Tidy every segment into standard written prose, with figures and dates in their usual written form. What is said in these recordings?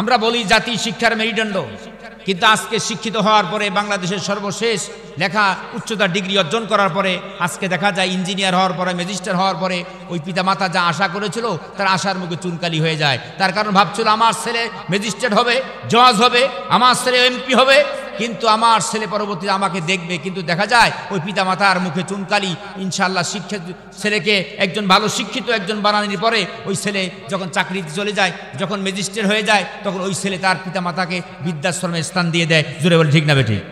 আমরা বলি জাতি শিক্ষার মেরুদণ্ড, কিন্তু আজকে শিক্ষিত হওয়ার পরে বাংলাদেশের সর্বশেষ লেখা উচ্চতার ডিগ্রি অর্জন করার পরে আজকে দেখা যায় ইঞ্জিনিয়ার হওয়ার পরে, ম্যাজিস্ট্রেট হওয়ার পরে ওই পিতামাতা যা আশা করেছিল তার আশার মুখে চুনকালি হয়ে যায়। তার কারণ ভাবছিল আমার ছেলে ম্যাজিস্ট্রেট হবে, জজ হবে, আমার ছেলে এমপি হবে, কিন্তু আমার ছেলে পরবর্তীতে আমাকে দেখবে, কিন্তু দেখা যায় ওই পিতামাতার মুখে চুনকালি। ইনশাআল্লাহ শিক্ষিত ছেলেকে একজন ভালো শিক্ষিত একজন বানানোর পরে ওই ছেলে যখন চাকরিতে চলে যায়, যখন ম্যাজিস্ট্রেট হয়ে যায়, তখন ওই ছেলে তার পিতামাতাকে বৃদ্ধাশ্রমে স্থান দিয়ে দেয়। জোরে বলে ঠিক না বেঠিক?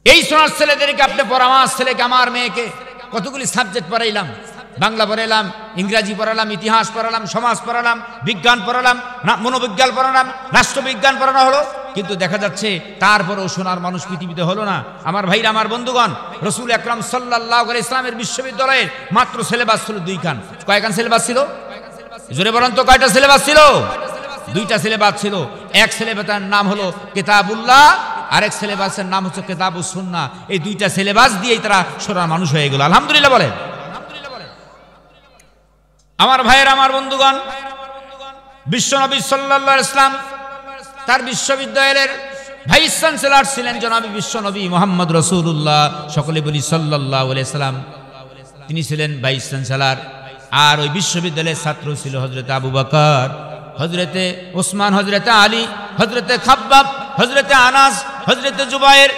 এই সোনার ছেলেদেরকে আপনি আমার ছেলেকে, আমার মেয়েকে কতগুলি সাবজেক্ট পড়াইলাম, বাংলা পড়াইলাম, ইংরাজি পড়ালাম, ইতিহাস পড়ালাম, সমাজ পড়ালাম, বিজ্ঞান পড়ালাম, মনোবিজ্ঞান পড়ালাম, রাষ্ট্রবিজ্ঞান পড়ানো হলো, কিন্তু দেখা যাচ্ছে তারপরেও সোনার মানুষ পৃথিবীতে হলো না। আমার ভাইরা, আমার বন্ধুগণ, রসুল আকরাম সাল্লাল্লাহু আলাইহি ইসলামের বিশ্ববিদ্যালয়ের মাত্র সিলেবাস ছিল 2 খান। কয়খান সিলেবাস ছিল? জোরে বলেন তো, কয়টা সিলেবাস ছিল? 2টা সিলেবাস ছিল। এক সিলেবাসের নাম হলো কিতাবুল্লাহ, আরেক সিলেবাসের নাম হচ্ছে কিতাবুস সুন্নাহ। এই 2টা সিলেবাস দিয়েই তারা সোনার মানুষ হয়ে গেল। আলহামদুলিল্লাহ বলেন। আমার ভাইয়ের, আমার বন্ধুগণ, বিশ্বনবী সাল্লাল্লাহু আলাইহি ইসলাম তার বিশ্ববিদ্যালয়ের ভাইস চ্যান্সেলর ছিলেন জনাবি বিশ্বনবী মুহাম্মদ রাসূলুল্লাহ, সকলে বলি সাল্লাল্লাহু আলাইহি সাল্লাম। তিনি ছিলেন ভাইস চ্যান্সেলর। আর ওই বিশ্ববিদ্যালয়ের ছাত্র ছিল হযরতে আবু বকর, হযরতে ওসমান, হযরতে আলী, হযরতে খাব্বাব, হযরতে আনাস, হযরতে জুবায়ের।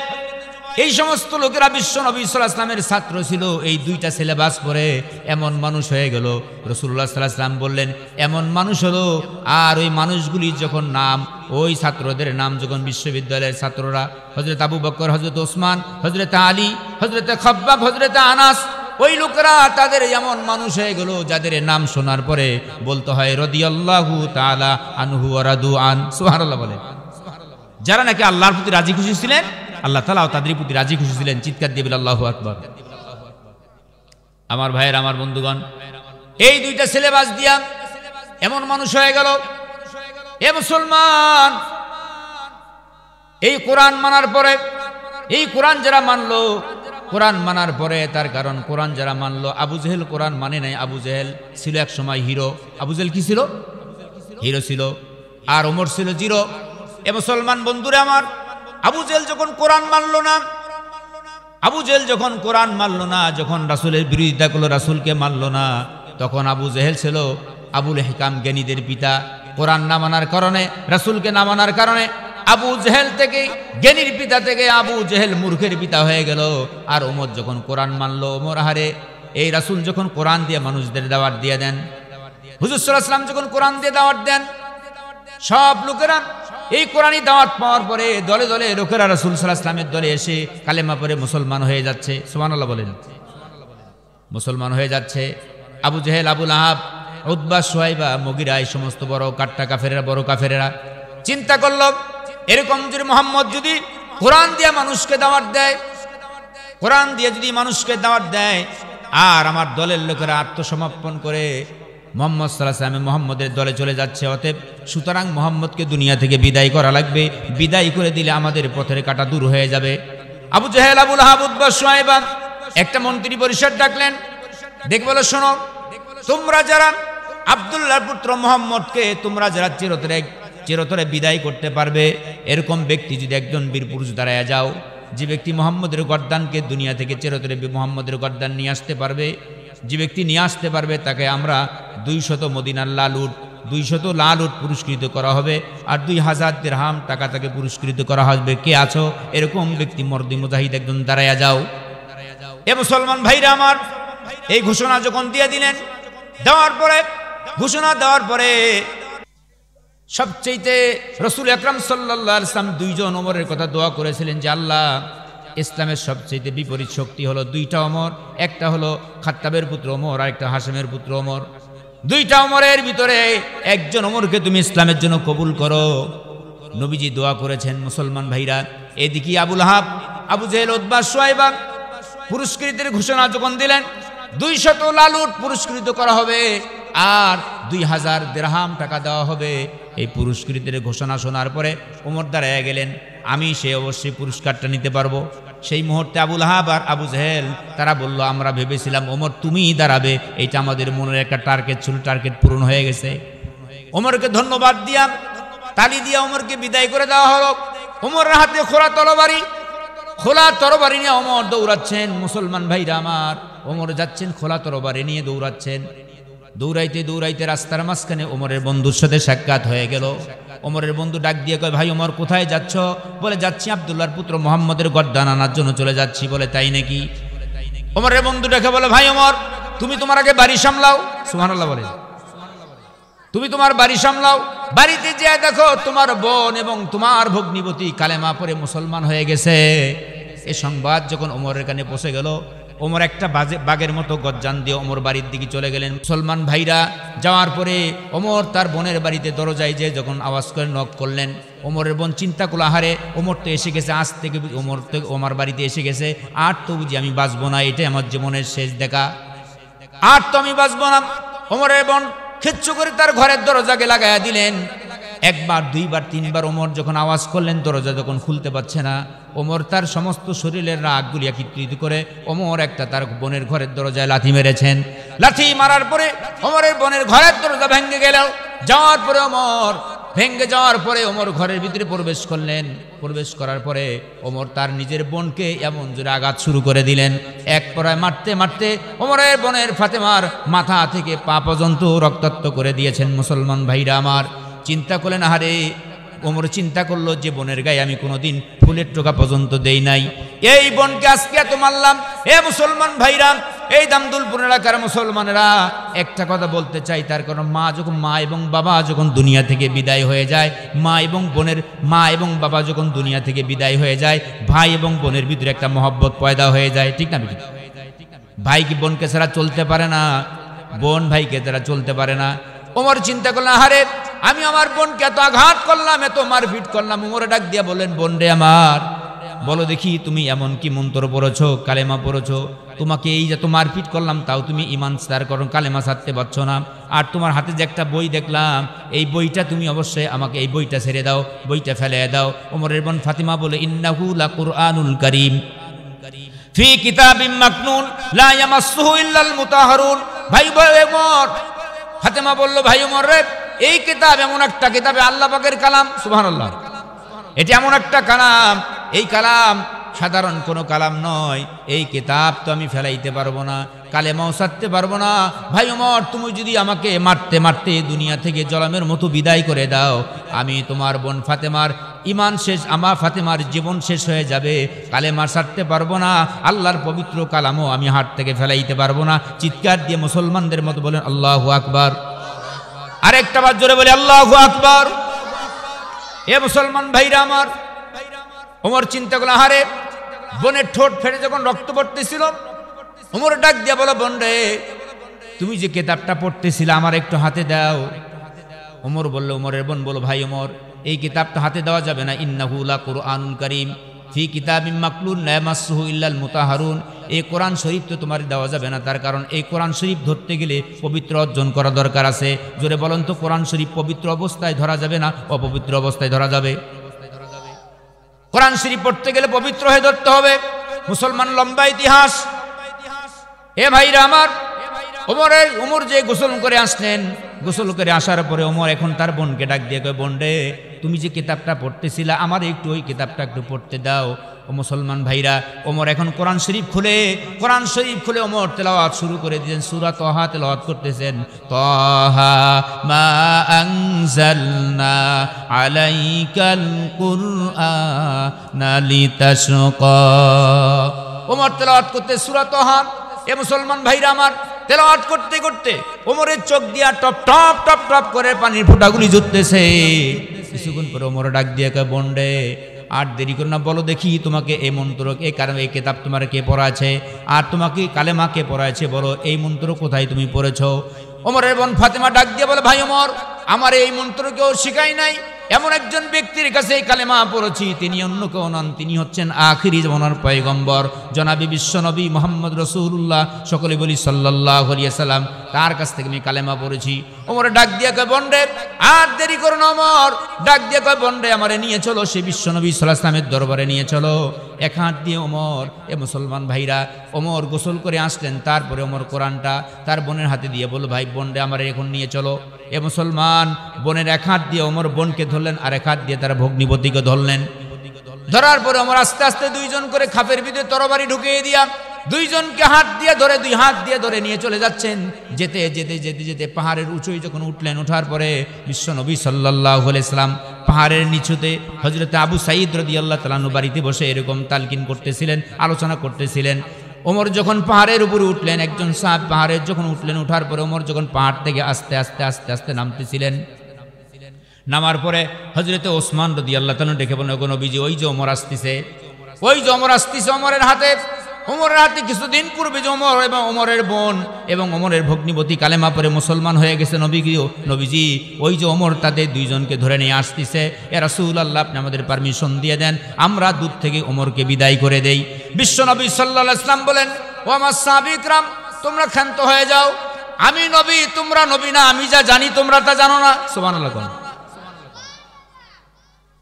এই সমস্ত লোকেরা বিশ্বনবী সাল্লাল্লাহু আলাইহি ওয়াসাল্লামের ছাত্র ছিল। এই 2টা সিলেবাস পড়ে এমন মানুষ হয়ে গেল। রাসূলুল্লাহ সাল্লাল্লাহু আলাইহি ওয়াসাল্লাম বললেন এমন মানুষ হলো। আর ওই মানুষগুলি যখন নাম, ওই ছাত্রদের নাম যখন বিশ্ববিদ্যালয়ের ছাত্ররা হযরত আবু বকর, হযরত ওসমান, হযরতে আলী, হযরতে খাব্বাব, হযরতে আনাস, ওই লোকেরা তাদের এমন মানুষ হয়ে গেল যাদের নাম শোনার পরে বলতে হয় রাদিয়াল্লাহু তাআলা আনহু ওয়া রাদু আন। সুবহানাল্লাহ বলেন। যারা নাকি আল্লাহর প্রতি রাজি খুশি ছিলেন, আল্লাহ তাআলাও তাদের প্রতি রাজি খুশি ছিলেন। চিৎকার দিয়ে বলেন আল্লাহু আকবার। আমার ভাইয়ের, আমার বন্ধুগণ, এই 2টা সিলেবাস দিয়া এমন মানুষ হয়ে গেল। এ মুসলমান, এই কোরআন মানার পরে, এই কোরআন যারা মানলো, কোরআন মানার পরে তার কারণ কোরআন যারা মানলো, আবু জেহেল কোরআন মানে নাই। আবু জেহেল ছিল এক সময় হিরো। আবু জেহেল কি ছিল? হিরো ছিল। আর ওমর ছিল জিরো। এ মুসলমান বন্ধুরা আমার, আবু জেহেল যখন কোরআন মানলো না, আবু জেহেল যখন কোরআন মানলো না, যখন রাসূলের বিরোধিতা করলো, রাসূলকে মানলো না, তখন আবু জেহেল ছিল আবুল হিকাম জ্ঞানীদের পিতা। কোরআন না মানার কারণে, রাসূলকে না মানার কারণে আবু জেহেল থেকে, জ্ঞানীর পিতা থেকে আবু জেহেল মূর্খের পিতা হয়ে গেল। আর ওমর যখন কোরআন মানলো, ওমর আহারে, এই রাসূল যখন কোরআন দিয়ে মানুষদের দাওয়াত দিয়ে দেন, হুজুর সাল্লাল্লাহু আলাইহি ওয়াসাল্লাম যখন কোরআন দিয়ে দাওয়াত দেন, সব লোকেরা এই কোরআনী দাওয়াত পাওয়ার পরে দলে দলে লোকেরা রাসূল সাল্লাল্লাহু আলাইহি ওয়াসাল্লামের দলে এসে কালেমা পড়ে মুসলমান হয়ে যাচ্ছে। সুবহানাল্লাহ বলেন। মুসলমান হয়ে যাচ্ছে। আবু জেহেল, আবু লাহাব, উতবা, শুয়াইবা, মুগিরা, এই সমস্ত বড় কাট্টা কাফেরেরা, বড় কাফেরেরা চিন্তা করলো এরকম যদি মুহাম্মদ যদি কোরআন দিয়ে মানুষকে দাওয়াত দেয়, কোরআন দিয়ে যদি মানুষকে দাওয়াত দেয়, আর আমার দলের লোকেরা আত্মসমর্পণ করে মুহাম্মদ সাল্লাল্লাহু আলাইহি ওয়াসাল্লাম মুহাম্মদের দলে চলে যাচ্ছে, অতএব সুতরাং মুহাম্মদকে দুনিয়া থেকে বিদায় করা লাগবে। বিদায় করে দিলে আমাদের পথের কাঁটা দূর হয়ে যাবে। আবু জেহেল, আবু লাহাব, উতবা, শুয়াইবা একটা মন্ত্রী পরিষদ ডাকলেন। দেখ বলো, শোনো, তোমরা যারা আব্দুল্লাহর পুত্র মুহাম্মদকে তোমরা যারা চিরতরে বিদায় করতে পারবে, এরকম ব্যক্তি যদি একজন বীর পুরুষ দাঁড়ায় যাও, যে ব্যক্তি মুহাম্মদের গর্দানকে দুনিয়া থেকে চিরতরে মুহাম্মদের গর্দান নিয়ে আসতে পারবে, যে ব্যক্তি নিয়ে আসতে পারবে, তাকে আমরা 200 মদিনার লাল উট, 200 লাল উট পুরস্কৃত করা হবে, আর 2000 দিরহাম টাকা তাকে পুরস্কৃত করা হবে। কে আছো? এরকম ব্যক্তি মর্দি মুজাহিদ একজন দাঁড়ায়া যাও। এ মুসলমান ভাইরা আমার, এই ঘোষণা যখন দিয়ে দিলেন, দেওয়ার পরে, ঘোষণা দেওয়ার পরে সবচেয়ে রাসূল আকরাম সাল্লাল্লাহু আলাইহি ওয়াসাল্লাম 2জন ওমরের কথা দোয়া করেছিলেন যে আল্লাহ, ইসলামের সবচেয়ে বিপরীত শক্তি হলো 2টা ওমর। একটা হলো খাত্তাবের পুত্র ওমর, আর একটা হাশেমের পুত্র ওমর। 2টা ওমরের ভিতরে একজন ওমরকে তুমি ইসলামের জন্য কবুল করো। নবীজি দোয়া করেছেন। মুসলমান ভাইরা, এদিকে আবু লাহাব, আবু জেহেল, উতবা, শুয়াইবা পুরস্কৃতের ঘোষণা যখন দিলেন, 200 লাল উট পুরস্কৃত করা হবে, আর 2000 দিরহাম টাকা দেওয়া হবে। এই পুরস্কৃতের ঘোষণা শোনার পরে ওমর দাঁড়ায় গেলেন, আমি সে অবশ্যই পুরস্কারটা নিতে পারবো। সেই মুহূর্তে আবু লাহাব আর আবু জেহেল তারা বলল, আমরা ভেবেছিলাম ওমর তুমিই দাঁড়াবে, এইটা আমাদের মনের একটা টার্গেট ছিল, টার্গেট পূরণ হয়ে গেছে। ওমরকে ধন্যবাদ দিয়া তালি দিয়া ওমরকে বিদায় করে দেওয়া হলো। ওমরের হাতে খোলা তরবারি নিয়ে ওমর দৌড়াচ্ছেন। মুসলমান ভাইরা আমার, ওমর যাচ্ছেন খোলা তরবারি নিয়ে দৌড়াচ্ছেন। দৌড়াইতে দৌড়াইতে রাস্তার মাঝখানে ওমরের বন্ধুর সাথে সাক্ষাৎ হয়ে গেল। ওমরের বন্ধু ডাক দিয়ে কয়, ভাই ওমর কোথায় যাচ্ছ? বলে, যাচ্ছি আব্দুল্লাহর পুত্র মুহাম্মদের গর্দান আনার জন্য চলে যাচ্ছি। বলে, তাই নাকি? ওমরের বন্ধু ডেকে বলে, ভাই ওমর তুমি তোমার আগে বাড়ি সামলাও। সুবহানাল্লাহ বলে, তুমি তোমার বাড়ি সামলাও। বাড়িতে যে দেখো তোমার বোন এবং তোমার ভগ্নিপতি কালেমা পড়ে মুসলমান হয়ে গেছে। এ সংবাদ যখন ওমরের কানে পৌঁছে গেল, ওমর একটা বাঘের মতো গর্জান দিয়ে ওমর বাড়ির দিকে চলে গেলেন। মুসলমান ভাইরা যাওয়ার পরে ওমর তার বোনের বাড়িতে দরজায় যে যখন আওয়াজ করে নক করলেন, ওমরের বোন চিন্তা করলো, আহারে ওমর তো এসে গেছে, আজ থেকে ওমর বাড়িতে এসে গেছে, আর তো বুঝি আমি বাঁচবো না, এটাই আমার জীবনের শেষ দেখা, আর তো আমি বাঁচবো না। ওমরের বোন খেচ্ছু করে তার ঘরের দরজাকে লাগাইয়া দিলেন। একবার, দুইবার, তিনবার ওমর যখন আওয়াজ করলেন, দরজা যখন খুলতে পারছে না, ওমর তার সমস্ত শরীরের রাগগুলি একত্রিত করে ওমর একটা তার বোনের ঘরের দরজায় লাথি মেরেছেন। লাথি মারার পরে ওমরের বোনের ঘরের দরজা ভেঙে গেল। ভেঙে যাওয়ার পরে ওমর ঘরের ভিতরে প্রবেশ করলেন। প্রবেশ করার পরে ওমর তার নিজের বোনকে এমন জোরে আঘাত শুরু করে দিলেন। এক পরায় মারতে মারতে ওমরের বোনের ফাতেমার মাথা থেকে পা পর্যন্ত রক্তাক্ত করে দিয়েছেন। মুসলমান ভাইরা আমার, চিন্তা করলেন, আহারে ওমর চিন্তা করলো যে বোনের গায়ে আমি কোনোদিন ফুলের টোকা পর্যন্ত দেই নাই, এই বোনকে আজকে এত মারলাম। এ মুসলমান ভাইরা, এই দামদুলপুর এলাকার মুসলমানেরা, একটা কথা বলতে চাই, তার কারণ মা এবং বাবা যখন দুনিয়া থেকে বিদায় হয়ে যায়, মা এবং বাবা যখন দুনিয়া থেকে বিদায় হয়ে যায়, ভাই এবং বোনের ভিতরে একটা মহব্বত পয়দা হয়ে যায়, ঠিক না? ভাই কি বোনকে ছাড়া চলতে পারে না, বোন ভাইকে ছাড়া চলতে পারে না। ওমর চিন্তা করলেন, আহারে আমি আমার বোনকে এত আঘাত করলাম, এত মারপিট করলাম। ওমরে ডাক দিয়া বললেন, বোন রে আমার, বলো দেখি তুমি এমন কি মন্ত্র পড়েছো, কালেমা পড়েছো? তোমাকে এই যে তো মারপিট করলাম, তাও তুমি ঈমান স্বীকার করো, কালেমা ছাড়তে পারছো না। আর তোমার হাতে যে একটা বই দেখলাম, এই বইটা তুমি অবশ্যই আমাকে এই বইটা ছেড়ে দাও, বইটা ফেলে দাও। ওমরের বোন ফাতিমা বলে, ইন্নাহু লাকুরআনুল কারীম ফি কিতাবিম মাকনুন লা ইয়ামাসসুহু ইল্লাল মুতাহহারুন। ভাই ওমর, ফাতিমা বলল, ভাই ওমর রে, এই কিতাব এমন একটা কিতাবে আল্লাহ পাকের কালাম, সুবহানাল্লাহ, এটা এমন একটা কালাম, এই কালাম সাধারণ কোনো কালাম নয়। এই কিতাব তো আমি ফেলাইতে পারবো না, কালেমাও ছাড়তে পারবো না। ভাই ওমর, তুমি যদি আমাকে মারতে মারতে দুনিয়া থেকে জলামের মতো বিদায় করে দাও, আমি তোমার বোন ফাতেমার ঈমান শেষ, আমার ফাতেমার জীবন শেষ হয়ে যাবে। কালেমা ছাড়তে পারবো না, আল্লাহর পবিত্র কালামও আমি হাত থেকে ফেলাইতে পারবো না। চিৎকার দিয়ে মুসলমানদের মতো বলেন আল্লাহু আকবার। আরেকটা বার জোরে বলে আল্লাহু আকবার। এ মুসলমান ভাইরা আমার, ওমর চিন্তা করলো, আহারে বোনের ঠোঁট ফেটে যখন রক্ত পড়তেছিল, ওমর ডাক দিয়া বলো, বোন রে, তুমি যে কিতাবটা পড়তেছিলে আমার একটু হাতে দাও। ওমর বলল, ওমরের বোন বলো, ভাই ওমর, এই কিতাবটা হাতে দেওয়া যাবে না। ইন্নাহু লাকুরআনুল কারীম ফি কিতাবিম মাকনুন লা ইয়ামাসসুহু ইল্লাল মুতাহহারুন। এই কোরআন শরীফ তো তোমার দেওয়া যাবে না, তার কারণ এই কোরআন শরীফ ধরতে গেলে পবিত্র অর্জন করা দরকার আছে। জোরে বলেন তো, কোরআন শরীফ পবিত্র অবস্থায় ধরা যাবে না অপবিত্র অবস্থায় ধরা যাবে? কোরআন শরীফ পড়তে গেলে পবিত্র হয়ে ধরতে হবে। মুসলমান লম্বা ইতিহাস। এ ভাইরা আমার, ওমর যে গোসল করে আসলেন, গোসল করে আসার পরে ওমর এখন তার বোনকে ডাক দিয়ে কয়, বোন রে, তুমি যে কিতাবটা পড়তেছিলা আমার একটু ওই কিতাবটা একটু পড়তে দাও। ও মুসলমান ভাইরা, ওমর এখন কোরআন শরীফ খুলে ওমর তেলাওয়াত শুরু করে দিয়েছেন। সূরা তাহা তেলাওয়াত করতেছেন, তাহা মা আনজালনা আলাইকাল কুরআনা লিতাশকা। ওমর তেলাওয়াত করতে সূরা তাহা। এ মুসলমান ভাইরা আমার, তেলাওয়াত করতে করতে ওমরের চোখ দিয়া টপ টপ টপ টপ করে পানির ফোঁটাগুলি ঝরতেছে। কিছুক্ষণ পরে ওমর ডাক দিয়ে কয়, বোন রে, আর দেরি করো না, বলো দেখি তোমাকে এই মন্ত্র, এই কারণে এই কিতাব তোমার কে পড়াছে, আর তোমাকে কালেমা কে পড়াছে, বলো এই মন্ত্র কোথায় তুমি পড়েছো? ওমরের বোন ফাতেমা ডাক দিয়ে বলে, ভাই ওমর, আমার এই মন্ত্র কেউ শিখাই নাই, এমন একজন ব্যক্তির কাছে এই কালেমা পড়েছি, তিনি অন্য কেউ নন, তিনি হচ্ছেন আখিরি জামানার পয়গম্বর জনাবি বিশ্বনবী মুহাম্মদ রাসূলুল্লাহ, সকলে বলি সাল্লাল্লাহু আলাইহি সাল্লাম। তার কাছ থেকে আমি কালেমা পড়েছি। ওমর ডাক দিয়া কয়, বন্ডে আর দেরি করো না। ওমর ডাক দিয়া কয়, বন্ডে আমারে নিয়ে চলো সে বিশ্বনবী সাল্লাল্লাহু আলাইহি সাল্লামের দরবারে নিয়ে চলো। এক হাত দিয়ে ওমর, এ মুসলমান ভাইরা, ওমর গোসল করে আসলেন। তারপরে ওমর কোরআনটা তার বোনের হাতে দিয়ে বলল, ভাই বন্ডে আমারে এখন নিয়ে চলো। এ মুসলমান বোনের এক হাত দিয়ে ওমর বোনকে ধরলেন, আর এক হাত দিয়ে তার ভগ্নিপতিকে ধরলেন। ধরার পরে ওমর আস্তে আস্তে দুইজন করে খাপের ভিতরে তরবারি ঢুকিয়ে দিয়া দুইজনকে হাত দিয়ে ধরে, দুই হাত দিয়ে ধরে নিয়ে চলে যাচ্ছেন। যেতে যেতে যেতে যেতে পাহাড়ের উঁচুই যখন উঠলেন, ওঠার পরে বিশ্বনবী সাল্লাল্লাহু আলাইহি সাল্লাম পাহাড়ের নিচুতে হযরত আবু সাঈদ রাদিয়াল্লাহু তাআলা আনহু বাড়িতে বসে এরকম তালকিন করতেছিলেন, আলোচনা করতেছিলেন। ওমর যখন পাহাড়ের উপরে উঠলেন, একজন সাহাব পাহাড়ের যখন উঠলেন, উঠার পরে ওমর যখন পাহাড় থেকে আস্তে আস্তে আস্তে আস্তে নামতেছিলেন, নামার পরে হযরত ওসমান রাদিয়াল্লাহু তাআলা ডেকে বললেন, ওগো নবীজি, ওই যে ওমর আসতেছে, ওই যে ওমর আসতেছে। ওমরের হাতে কিছুদিন পূর্বে যে ওমর এবং ওমরের বোন এবং ওমরের ভগ্নিপতি কালেমা পরে মুসলমান হয়ে গেছে। নবীজি, ওই যে ওমর তাদের দুইজনকে ধরে নিয়ে আসতেছে। ইয়া রাসূলুল্লাহ, আপনি আমাদের পারমিশন দিয়ে দেন, আমরা দূর থেকে ওমরকে বিদায় করে দেই। বিশ্বনবী সাল্লাল্লাহু আলাইহি ওয়াসাল্লাম বলেন, ও আমার সাহাবী کرام, তোমরা ক্ষান্ত হয়ে যাও, আমি নবী, তোমরা নবী না। আমি যা জানি তোমরা তা জানো না। সুবহানাল্লাহ।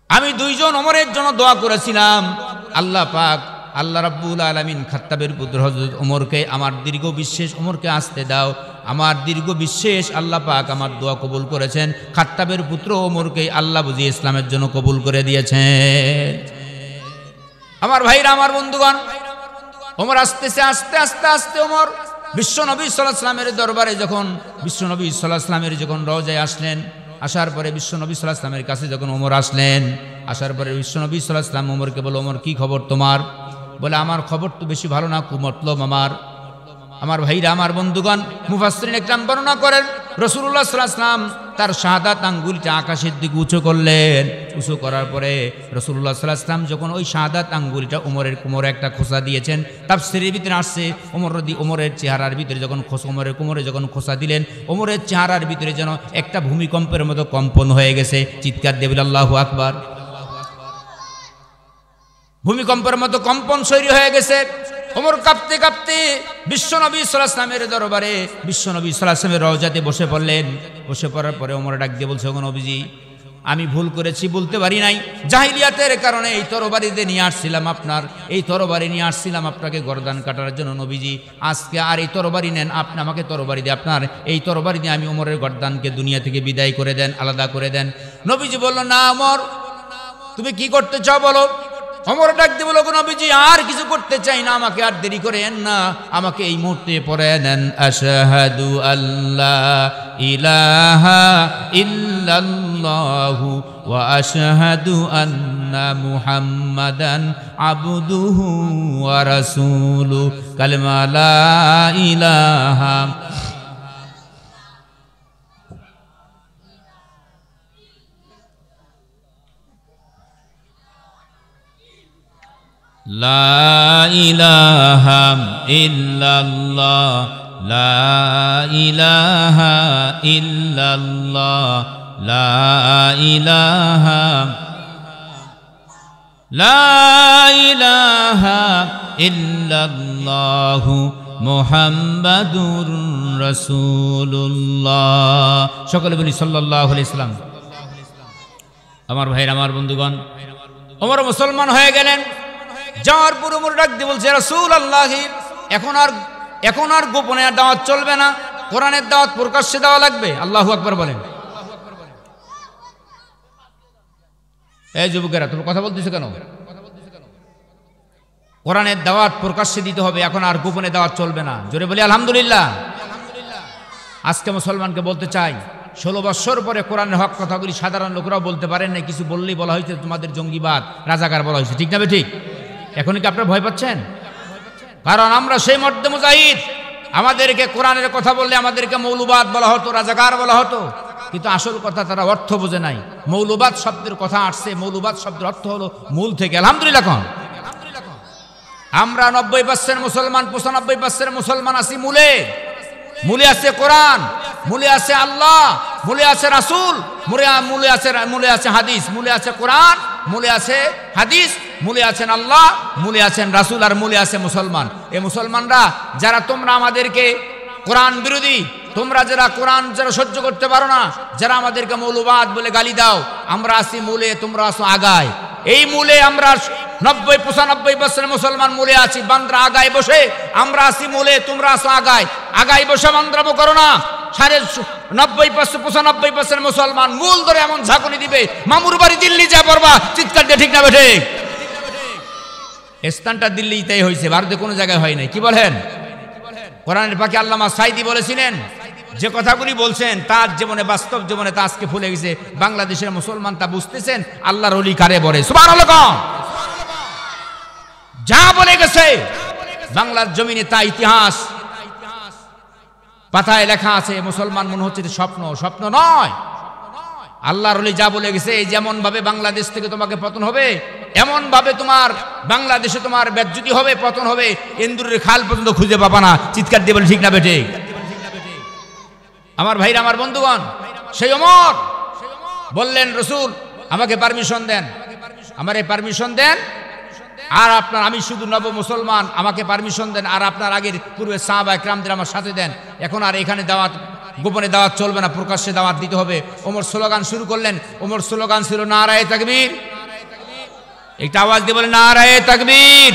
আমি দুইজন ওমরের জন্য দোয়া করেছিলাম, আল্লাহ পাক, আল্লাহ রাব্বুল আলামিন খাত্তাবের পুত্র হযরত ওমরকে, আমার দীর্ঘ বিশ্বাস, ওমরকে আসতে দাও, আমার দীর্ঘ বিশ্বাস, আল্লাহ পাক আমার দোয়া কবুল করেছেন। খাত্তাবের পুত্র ওমরকে আল্লাহ বুঝিয়ে ইসলামের জন্য কবুল করে দিয়েছেন। আমার ভাইরা, আমার বন্ধুগণ, ওমর আসতেছে, আস্তে আস্তে আস্তে ওমর বিশ্বনবী সাল্লাল্লাহু আলাইহি ওয়াসাল্লামের দরবারে যখন বিশ্বনবী সাল্লাল্লাহু আলাইহি ওয়াসাল্লামের যখন রওজায় আসলেন, আসার পরে বিশ্বনবী সাল্লাল্লাহু আলাইহি ওয়াসাল্লামের কাছে যখন ওমর আসলেন, আসার পরে বিশ্বনবী সাল্লাল্লাহু আলাইহি ওয়াসাল্লাম ওমরকে বলল, ওমর কি খবর তোমার? বলে, আমার খবর তো বেশি ভালো না, কুমতলব আমার ভাইরা, আমার বন্ধুগণ, মুফাসসিরিন একরাম বর্ণনা করেন, রাসূলুল্লাহ সাল্লাল্লাহু আলাইহি ওয়াসাল্লাম তার শাহাদাত আঙ্গুলটা আকাশের দিকে উঁচু করলেন। উঁচু করার পরে রাসূলুল্লাহ সাল্লাল্লাহু আলাইহি ওয়াসাল্লাম যখন ওই শাহাদাত আঙ্গুলটা ওমরের কোমরে একটা খোঁচা দিয়েছেন, তাফসীরের ভিতরে আসছে ওমরের চেহারার ভিতরে যখন ওমরের কোমরে যখন খোঁচা দিলেন, ওমরের চেহারার ভিতরে যেন একটা ভূমিকম্পের মতো কম্পন হয়ে গেছে। চিৎকার দিয়ে বলেন, আল্লাহু আকবার। ভূমিকম্পের মতো কম্পন তৈরি হয়ে গেছে। ওমর কাঁপতে কাঁপতে বিশ্বনবী সাল্লাল্লাহু আলাইহি ওয়াসাল্লামের দরবারে, বিশ্বনবী সাল্লাল্লাহু আলাইহি ওয়াসাল্লামের রওজাতে বসে পড়লেন। বসে পড়ার পরে ওমর ডাক দিয়ে বলছে, ওগো নবীজি, আমি ভুল করেছি, বলতে পারি নাই। জাহিলিয়াতের কারণে এই তরবারিতে নিয়ে আসছিলাম, আপনার এই তরবারি নিয়ে আসছিলাম আপনাকে গর্দান কাটার জন্য। নবীজি, আজকে আর এই তরবারি নেন, আপনি আমাকে তরবারি দিয়ে, আপনার এই তরবারি দিয়ে আমি ওমরের গর্দানকে দুনিয়া থেকে বিদায় করে দেন, আলাদা করে দেন। নবীজি বলল, না ওমর, তুমি কি করতে চাও বলো। ওমর ডাক দিয়ে বলল, নবীজি, আর কিছু করতে চাই না, আমাকে আর দেরি করেন না, আমাকে এই মুহূর্তে পড়ে নেন, আশহাদু আল্লা ইলাহা ইল্লাল্লাহু ওয়া আশহাদু আন্না মুহাম্মাদান আবদুহু ওয়া রাসূলুহু, কালেমা লা ইলাহা লা ইলাহা ইল্লাল্লাহ, লা ইলাহা ইল্লাল্লাহ, লা ইলাহা, লা ইলাহা ইল্লাল্লাহু মুহাম্মাদুর রাসূলুল্লাহ। সকলে বলি সাল্লাল্লাহু আলাইহি সাল্লাম। আমার ভাইরা, আমার বন্ধুগণ, ওমর মুসলমান হয়ে গেলেন। যাওয়ার পর ওমর ডাক দিয়ে বলছে, রাসূলুল্লাহ, এখন আর গোপনে দাওয়াত চলবে না, কোরআনের দাওয়াত প্রকাশ্যে দেওয়া লাগবে। আল্লাহু আকবার বলেন। এই যুবকেরা, তোমরা কথা বলতেছো কেন? কোরআনের দাওয়াত প্রকাশ্যে দিতে হবে, এখন আর গোপনে দাওয়াত চলবে না। জোরে বলি আলহামদুলিল্লাহ। আজকে মুসলমানকে বলতে চাই, 16 বছর পরে কোরআনের হক কথাগুলি সাধারণ লোকরাও বলতে পারেন না, কিছু বললেই বলা হয়েছে তোমাদের জঙ্গিবাদ, রাজাকার বলা হয়েছে। ঠিক না ঠিক? এখন কি আপনারা ভয় পাচ্ছেন? কারণ আমরা সেই মর্দে মুজাহিদ, আমাদেরকে কোরআনের কথা বললে আমাদেরকে মৌলবাদ বলা হতো, রাজাকার বলা হতো, কিন্তু আসল কথা তারা অর্থ বোঝে নাই। মৌলবাদ শব্দের কথা আসছে, মৌলবাদ শব্দের অর্থ হলো মূল থেকে। আলহামদুলিল্লাহ। আমরা 90% মুসলমান, 95% মুসলমান আছি মূলে। মূলে আছে কোরআন, মূলে আছে আল্লাহ, মূলে আছে রাসূল, মূলে আছে হাদিস, মূলে আছে কোরআন, মূলে আছে হাদিস, মূলে আছেন আল্লাহ, মূলে আছেন রাসূল, আর মূলে আছে মুসলমান। এই মুসলমানরা যারা তোমরা আমাদেরকে কোরআন বিরোধী, তোমরা যারা কোরআন যারা সহ্য করতে পারো না, যারা আমাদেরকে মৌলবাদ বলে গালি দাও, আমরা আছি মূলে, তোমরা আসো আগায়। এই মূলে আমরা 90-95% মুসলমান মূলে আছি। বান্দরা আগায় বসে, আমরা আছি মূলে, তোমরা আসো আগায়। আগায় বসে বান্দ্রামো করো না। 90-95% মুসলমান মূল ধরে এমন ঝাঁকুনি দিবে, মামুর বাড়ি দিল্লি যা পড়বা, চিৎকার দিয়ে ঠিক না বেঠে? স্থানটা দিল্লিতেই হয়েছে, ভারতে কোনো জায়গায় হয় নাই। কি বলেন? কোরআনের পাকে আল্লামা সাইদি বলেছিলেন, যে কথাগুলি বলছেন তার জীবনে, বাস্তব জীবনে তা আজকে ভুলে গেছে। বাংলাদেশের মুসলমান তা বুঝতেছেন আল্লাহর ওলি কারে বলে। সুবহানাল্লাহ। যা বলে গেছে বাংলার জমিনে তা ইতিহাস পাতায় লেখা আছে। মুসলমান মনে হচ্ছে স্বপ্ন, স্বপ্ন নয়। আল্লাহর ওলি যা বলে গেছে, যেমন ভাবে বাংলাদেশ থেকে তোমাকে পতন হবে, এমন ভাবে তোমার বাংলাদেশে তোমার বেজ্জতি হবে, পতন হবে, ইন্দুরের খাল পর্যন্ত খুঁজে পাবা না। চিৎকার দিয়ে বলে ঠিক না বেটে? আমার ভাইরা, আমার বন্ধুগণ, সেই ওমর বললেন, রাসূল আমাকে পারমিশন দেন, আমারে পারমিশন দেন, আর আপনার, আমি শুধু নব মুসলমান, আমাকে পারমিশন দেন, আর আপনার আগের পূর্বে সাহাবায়ে কেরামদের আমার সাথে দেন। এখন আর এখানে দাওয়াত, গোপনে দাওয়াত চলবে না, প্রকাশ্যে দাওয়াত দিতে হবে। ওমর স্লোগান শুরু করলেন। ওমর স্লোগান ছিল নারায়ে তাকবীর। একটা আওয়াজ দিয়ে বলে নারায়ে তাকবীর।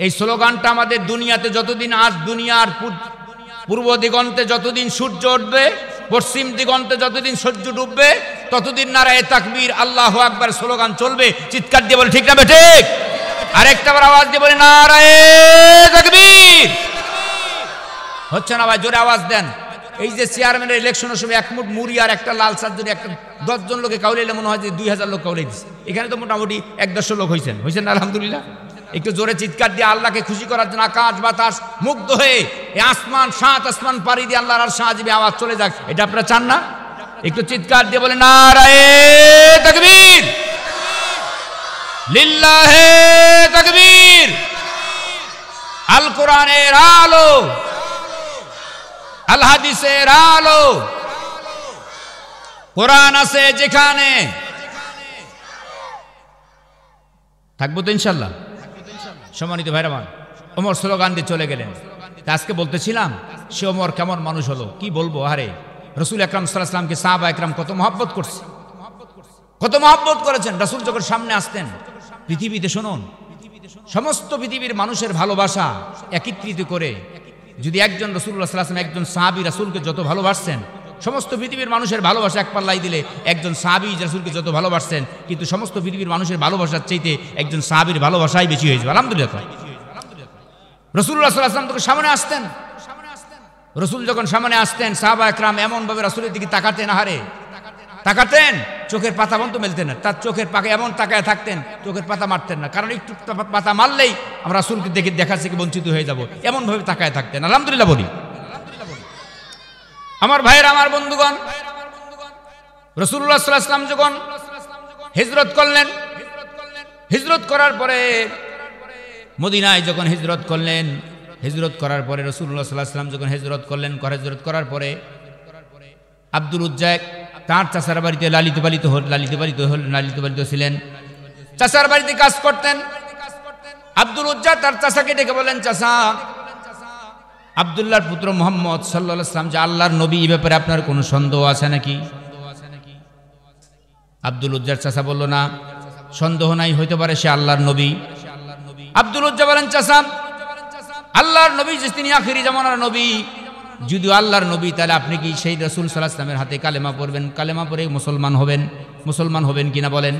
এই স্লোগানটা আমাদের দুনিয়াতে যতদিন, আজ দুনিয়ার পূর্ব দিগন্তে যতদিন সূর্য উঠবে, পশ্চিম দিগন্তে যতদিন সূর্য ডুববে, ততদিন নারায়ে তাকবীর, আল্লাহু আকবার স্লোগান চলবে। চিৎকার দিয়ে বলে ঠিক না বেঠে? আরেকটাবার আওয়াজ দিয়ে বলে নারায়ে তাকবীর। হচ্ছে না ভাই? জোরে আওয়াজ দেন। এই যে চেয়ারম্যানের ইলেকশনের সময় এক মুঠ মুড়ি আর একটা লাল চার যদি একটা 10 জন লোকে কাউলাইলে মনে হয় যে 2000 লোক কাউলাই দিচ্ছে। এখানে তো মোটামুটি 100-150 লোক হয়েছেন না? আলহামদুলিল্লাহ। একটু জোরে চিৎকার দিয়ে আল্লাহকে খুশি করার জন্য আকাশ বাতাস মুগ্ধ হয়ে এই আসমান, 7 আসমান পাড়ি দিয়ে আল্লাহর আরশ আজিবে আওয়াজ চলে যাক, এটা আপনারা চান না? একটু চিৎকার দিয়ে বলে নারায়ে তাকবীর, লিল্লাহে তাকবীর। আল কোরআনের আলো, আল হাদিসের আলো, কোরআন আছে যেখানে। থাকবো তো ইনশাল্লাহ। সম্মানিত ভাইরা, ওমর স্লোগান দিয়ে চলে গেলেন। আজকে বলতেছিলাম সে ওমর কেমন মানুষ হলো, কি বলবো। আরে রাসূল আকরাম সাল্লাল্লাহু আলাইহি ওয়াসাল্লামকে সাহাবায়ে কেরাম কত মহব্বত করছে, কত মহব্বত করেছেন। রাসূল যখন সামনে আসতেন, পৃথিবীতে শুনুন, সমস্ত পৃথিবীর মানুষের ভালোবাসা একত্রিত করে যদি একজন রাসূলুল্লাহ সাল্লাল্লাহু আলাইহি ওয়াসাল্লাম, একজন সাহাবী রাসূলকে যত ভালোবাসছেন, সমস্ত পৃথিবীর মানুষের ভালোবাসা এক পাল্লাই দিলে একজন সাহাবী রাসূলকে যত ভালোবাসছেন, কিন্তু সমস্ত পৃথিবীর মানুষের ভালোবাসার চাইতে একজন সাহাবীর ভালোবাসাই বেশি হয়েছে। আলহামদুলিল্লাহ। রাসূলুল্লাহ সাল্লাল্লাহু আলাইহি ওয়াসাল্লাম যখন সামনে আসতেন, রাসূল যখন সামনে আসতেন, সাহাবায়ে কেরাম এমন ভাবে রাসূলের দিকে তাকাতেন, আহারে তাকাতেন, চোখের পাতা বন্ধ মেলতেন না। তার চোখের পাকে এমন তাকায় থাকতেন, চোখের পাতা মারতেন না, কারণ একটু পাতা মারলেই আমরা রাসূলকে দেখে দেখা থেকে বঞ্চিত হয়ে যাব, এমন ভাবে তাকায় থাকতেন। আলহামদুলিল্লাহ বলি। আমার ভাইয়েরা, আমার বন্ধুগণ, রাসূলুল্লাহ সাল্লাল্লাহু আলাইহি ওয়াসাল্লাম যখন হিজরত করলেন, হিজরত করার পরে মদিনায় যখন হিজরত করলেন, হিজরত করার পরে রাসূলুল্লাহ সাল্লাল্লাহু আলাইহি ওয়াসাল্লাম যখন হিজরত করলেন, হিজরত করার পরে আব্দুল উজ্জা তার চাচার বাড়িতে লালিত পালিত ছিলেন, চাচার বাড়িতে কাজ করতেন। আব্দুল উজ্জা তার চাচাকে ডেকে বলেন, চাচা, আব্দুল্লাহর পুত্র মুহাম্মদ সাল্লাল্লাহু আলাইহি ওয়াসাল্লাম যে আল্লাহর নবী, এই ব্যাপারে আপনার কোনো সন্দেহ আছে নাকি? আব্দুল উজ্জার চাচা বলল, না, সন্দেহ নাই, হইতে পারে সে আল্লাহর নবী। আব্দুল উজ্জা বলেন, চাচা, আল্লাহর নবী যে তিনি আখিরি জামানার নবী, যদিও আল্লাহর নবী, তাহলে আপনি কি সেই রাসূল সাল্লাল্লাহু আলাইহি ওয়াসাল্লামের হাতে কালেমা পড়বেন, কালেমা পড়ে মুসলমান হবেন কিনা বলেন?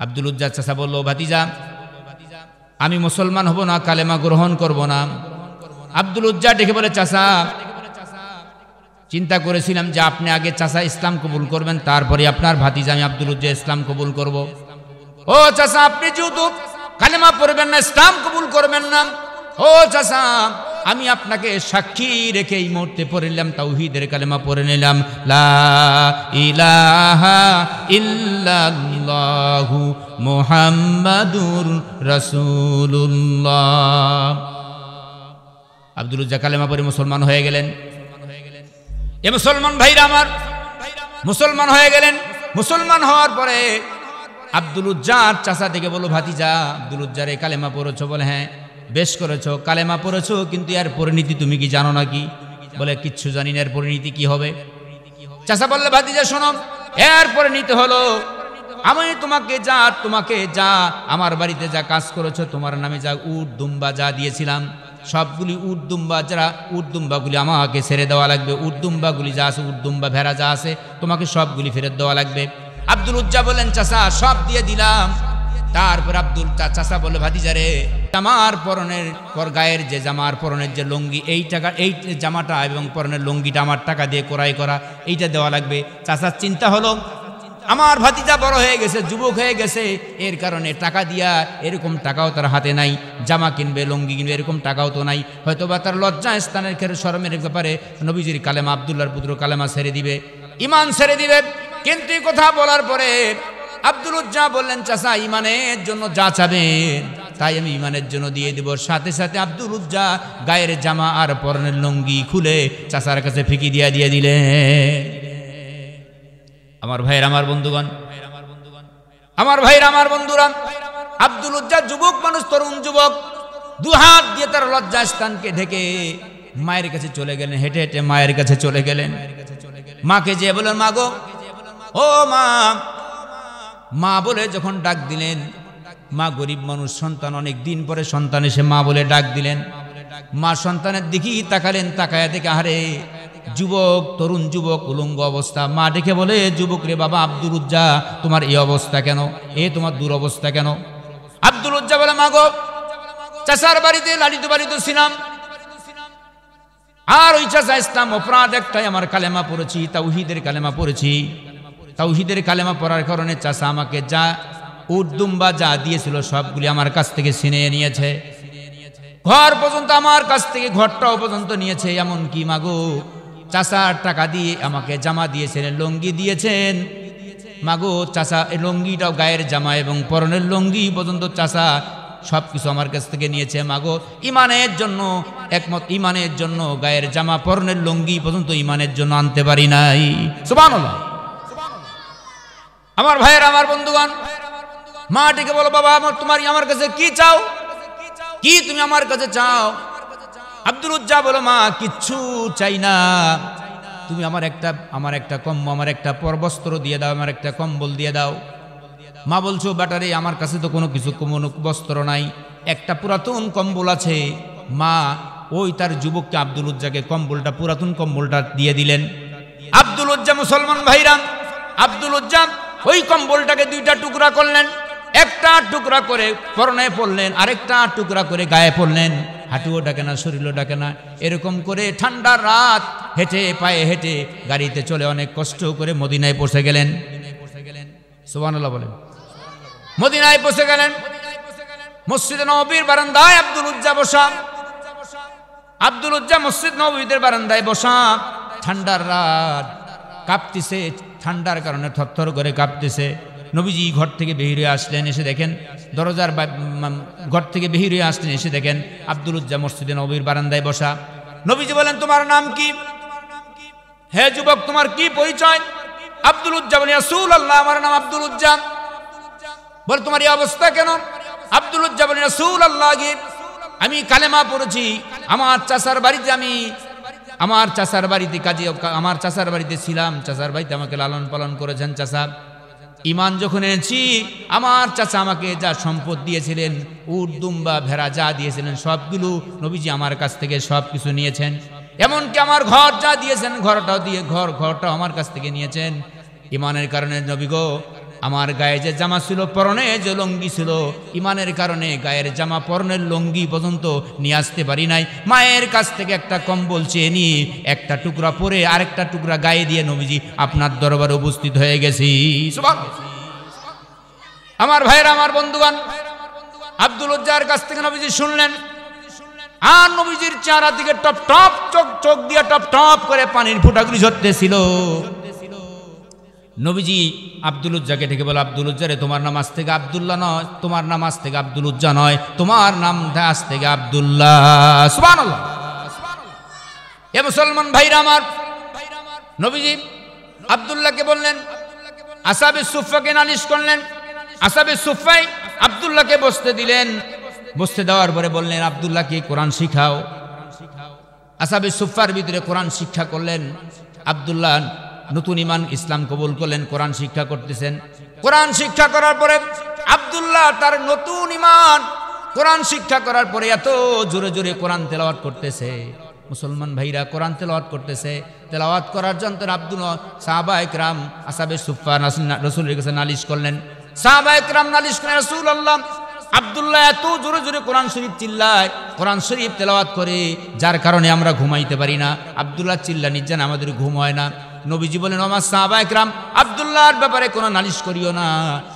আব্দুল উজ্জার চাচা বলল, ভাতিজা, আমি মুসলমান হব না, কালেমা গ্রহণ করব না। আব্দুল উজ্জা ডেকে বলে, চাচা, চিন্তা করেছিলাম যে আপনি আগে চাচা ইসলাম কবুল করবেন, তারপরে আপনার ভাতিজা আমি আব্দুল উজ্জা ইসলাম কবুল করব। ও চাচা, আপনি যেহেতু কালেমা পড়বেন না, ইসলাম কবুল করবেন না, ও চাচা, আমি আপনাকে সাক্ষী রেখে এই মুহূর্তে পড়ে নিলাম, তাওহীদের কালেমা পড়ে নিলাম, লা ইলাহা ইল্লাল্লাহু মুহাম্মাদুর রাসূলুল্লাহ। আব্দুল উজ্জা কালেমা পড়ে মুসলমান হয়ে গেলেন। এ মুসলমান ভাইরা আমার, মুসলমান হয়ে গেলেন। মুসলমান হওয়ার পরে আব্দুল উজ্জার চাচা থেকে বলো, ভাতিজা আব্দুল উজ্জারে কালেমা পড়েছো? বলে হ্যাঁ। বেশ করেছো, কালেমা পড়েছো, কিন্তু এর পরিণতি তুমি কি জানো নাকি? বলে কিচ্ছু জানি না, এর পরিণতি কি হবে? চাচা বললে, ভাতিজা শোনো, এর পরিণতি হলো আমি তোমাকে যা আমার বাড়িতে যা কাজ করেছো, তোমার নামে যা উট দুম্বা যা দিয়েছিলাম, সবগুলি উট দুম্বাগুলি আমাকে ছেড়ে দেওয়া লাগবে। উট দুম্বাগুলি যা আছে, উট দুম্বা ভেড়া যা আছে, তোমাকে সবগুলি ফেরত দেওয়া লাগবে। আব্দুল উজ্জা বলেন, চাচা সব দিয়ে দিলাম। তারপর চাচা বলে, ভাতিজারে জামার পরনের গায়ের যে জামার পরনের যে লুঙ্গি, এই জামাটা এবং পরনের লুঙ্গিটা আমার টাকা দিয়ে ক্রয় করা, এইটা দেওয়া লাগবে। চাচার চিন্তা হলো, আমার ভাতিজা বড় হয়ে গেছে, যুবক হয়ে গেছে, এর কারণে টাকা দিয়া এরকম টাকাও তার হাতে নাই, জামা কিনবে লুঙ্গি কিনবে এরকম টাকাও তো নাই। হয়তো বা তার লজ্জা স্থানের ক্ষেত্রে শরমের ব্যাপারে নবীজির কালেমা, আব্দুল্লাহর পুত্র কালেমা ছেড়ে দিবে, ইমান ছেড়ে দিবে। কিন্তু এই কথা বলার পরে আব্দুল উজ্জা বললেন, চাচা ইমানের জন্য যা চাবেন তাই আমি ইমানের জন্য দিয়ে দিব। সাথে সাথে আব্দুল উজ্জা গায়ের জামা আর পরনের লুঙ্গি খুলে চাচার কাছে ফিকি দিয়ে দিলেন। আমার ভাইয়ের আমার বন্ধুগণ, আমার ভাইয়ের আমার বন্ধুরা, আব্দুল উজ্জা যুবক মানুষ, তরুণ যুবক, দুহাত দিয়ে তার লজ্জা স্থানকে ঢেকে মায়ের কাছে চলে গেলেন। হেঁটে হেঁটে মায়ের কাছে চলে গেলেন। মাকে যেয়ে বলেন, মা গো, ও মা, মা বলে যখন ডাক দিলেন, মা গরিব মানুষ, সন্তান অনেক দিন পরে সন্তান এসে মা বলে ডাক দিলেন। মা সন্তানের দিকেই তাকালেন, তাকায়া দেখে আরে যুবক, তরুণ যুবক, উলঙ্গ অবস্থা। মা ডেকে বলে, যুবক রে বাবা আব্দুল উজ্জা, তোমার এই অবস্থা কেন? তোমার দুরবস্থা কেন? আব্দুল উজ্জা বলে, মা গো, চাচার বাড়িতে লালিত বাড়িতে ছিলাম, আর ওই চাচা ইসলাম অপরাধ একটাই, আমার কালেমা পড়েছি, তাওহীদের কালেমা পড়েছি। তাওহীদের কালেমা পড়ার কারণে চাচা আমাকে যা উট দুম্বা যা দিয়েছিল সবগুলি আমার কাছ থেকে ছিনিয়ে নিয়েছে। ঘর পর্যন্ত আমার কাছ থেকে, ঘরটাও পর্যন্ত নিয়েছে। এমন কি মাগো, চাচার টাকা দিয়ে আমাকে জামা দিয়েছেন, লুঙ্গি দিয়েছেন। মাগো চাচা এই লুঙ্গিটাও, গায়ের জামা এবং পরনের লুঙ্গি পর্যন্ত চাচা সবকিছু আমার কাছ থেকে নিয়েছে। মাগো ইমানের জন্য, একমত ইমানের জন্য গায়ের জামা পরনের লুঙ্গি পর্যন্ত ইমানের জন্য আনতে পারি নাই। সুবহানাল্লাহ। আমার ভাইয়ের আমার বন্ধুগণ, মা ডেকে বলো, বাবা তোমার আমার কাছে কি চাও? কি তুমি আমার কাছে চাও? আব্দুল উজ্জা বলো, মা কিচ্ছু চাই না, তুমি আমার একটা পরবস্ত্র দিয়ে দাও, আমার একটা কম্বল দিয়ে দাও। মা বলছো, ব্যাটারে আমার কাছে তো কোনো বস্ত্র নাই, একটা পুরাতন কম্বল আছে। মা ওই তার যুবককে আব্দুল উজ্জাকে কম্বলটা, পুরাতন কম্বলটা দিয়ে দিলেন। আব্দুল উজ্জা, মুসলমান ভাইরা, আব্দুল উজ্জা ওই কম্বলটাকে দুইটা টুকরা করলেন, একটা টুকরা করে পরনে পড়লেন, আরেকটা টুকরা করে গায়ে পড়লেন। হাঁটুও ডাকে না, শরীরও ডাকে না, এরকম করে ঠান্ডার রাত হেঁটে, পায়ে হেঁটে, গাড়িতে চলে অনেক কষ্ট করে মদিনায় পৌঁছে গেলেন। সুবহানাল্লাহ বলেন। মদিনায় পৌঁছে গেলেন। মসজিদে নববীর বারান্দায় আব্দুল উজ্জা বসা। আব্দুল উজ্জা মসজিদ নববীর বারান্দায় বসা। ঠান্ডার রাত, কাঁপতেছে, ঠান্ডার কারণে থরথর করে কাঁপতেছে। নবীজি ঘর থেকে বেরিয়ে আসলেন, এসে দেখেন দরজার ঘর থেকে বেরিয়ে আসলেন, এসে দেখেন আব্দুল উজ্জা মসজিদে নববীর বারান্দায় বসা। নবীজি বলেন, তোমার নাম কি? হে যুবক, তোমার কি পরিচয়? আব্দুল উজ্জা বলে, রাসূলুল্লাহ, আমার নাম আব্দুল উজ্জা। বলে, তোমার এই অবস্থা কেন? আব্দুল উজ্জা বলে, রাসূলুল্লাহ, আমি কালেমা পড়েছি, আমার চাচার বাড়িতে ছিলাম, চাচার বাড়িতে আমাকে লালন পালন করেছেন। চাচা ইমান যখন এনেছি, আমার চাচা আমাকে যা সম্পদ দিয়েছিলেন, উট দুম্বা ভেড়া যা দিয়েছিলেন, সবগুলো নবীজি আমার কাছ থেকে সবকিছু নিয়েছেন। এমনকি আমার ঘর যা দিয়েছেন, ঘরটাও আমার কাছ থেকে নিয়েছেন। ইমানের কারণে নবী গো, আমার গায়ে যে জামা ছিল, পরনে যে লুঙ্গি ছিল, ইমানের কারণে গায়ের জামা পরনের লুঙ্গি পর্যন্ত নিয়ে আসতে পারি নাই। মায়ের কাছ থেকে একটা কম্বল চেয়ে নিয়ে একটা টুকরা পরে আরেকটা টুকরা গায়ে দিয়ে নবীজি আপনার দরবারে উপস্থিত হয়ে গেছি। আমার ভাইয়েরা, আমার বন্ধুগণ, আব্দুল উজ্জার কাছ থেকে নবীজি শুনলেন, আর নবীজির চেহারা থেকে টপ টপ চোখ দিয়ে টপ টপ করে পানির ফোঁটাগুলি ঝরতেছিল। নবীজি আব্দুল উজ্জাকে ডেকে বলে, আব্দুল উজ্জা রে, তোমার নাম আজ থেকে আব্দুল্লাহ নয়, তোমার নাম আজ থেকে আব্দুল উজ্জা নয়, তোমার নাম আজ থেকে আব্দুল্লাহ। সুবহানাল্লাহ। এ মুসলমান ভাইরা আমার, নবীজি আব্দুল্লাহকে বললেন, আসহাবে সুফফাকে নালিশ করলেন। আসহাবে সুফফাই আব্দুল্লাহকে বসতে দিলেন। বসতে দেওয়ার পরে বললেন, আব্দুল্লাহকে কোরআন শিখাও। আসহাবে সুফফার ভিতরে কোরআন শিক্ষা করলেন। আব্দুল্লাহ নতুন ঈমান ইসলাম কবুল করলেন, কোরআন শিক্ষা করতেছেন। কোরআন শিক্ষা করার পরে আব্দুল্লাহ তার নতুন ঈমান কোরআন শিক্ষা করার পরে এত জোরে জোরে কোরআন তেলাওয়াত করতেছে। মুসলমান ভাইরা কোরআন তেলাওয়াত করতেছে। তেলাওয়াত করার জন্য আব্দুল্লাহ সাহাবায়ে কেরাম আসহাবে সুফফা রাসূলের কাছে নালিশ করলেন। সাহাবায়ে কেরাম নালিশ করেন, রাসূলুল্লাহ আব্দুল্লাহ এত জোরে জোরে কোরআন শরীফ চিল্লায়, কোরআন শরীফ তেলাওয়াত করে, যার কারণে আমরা ঘুমাইতে পারি না। আব্দুল্লাহ চিল্লানি যেন আমাদের ঘুম হয় না। নবীজি বলেন, আমার সাহাবায়ে কেরাম আব্দুল্লাহর ব্যাপারে কোনো নালিশ করিও না,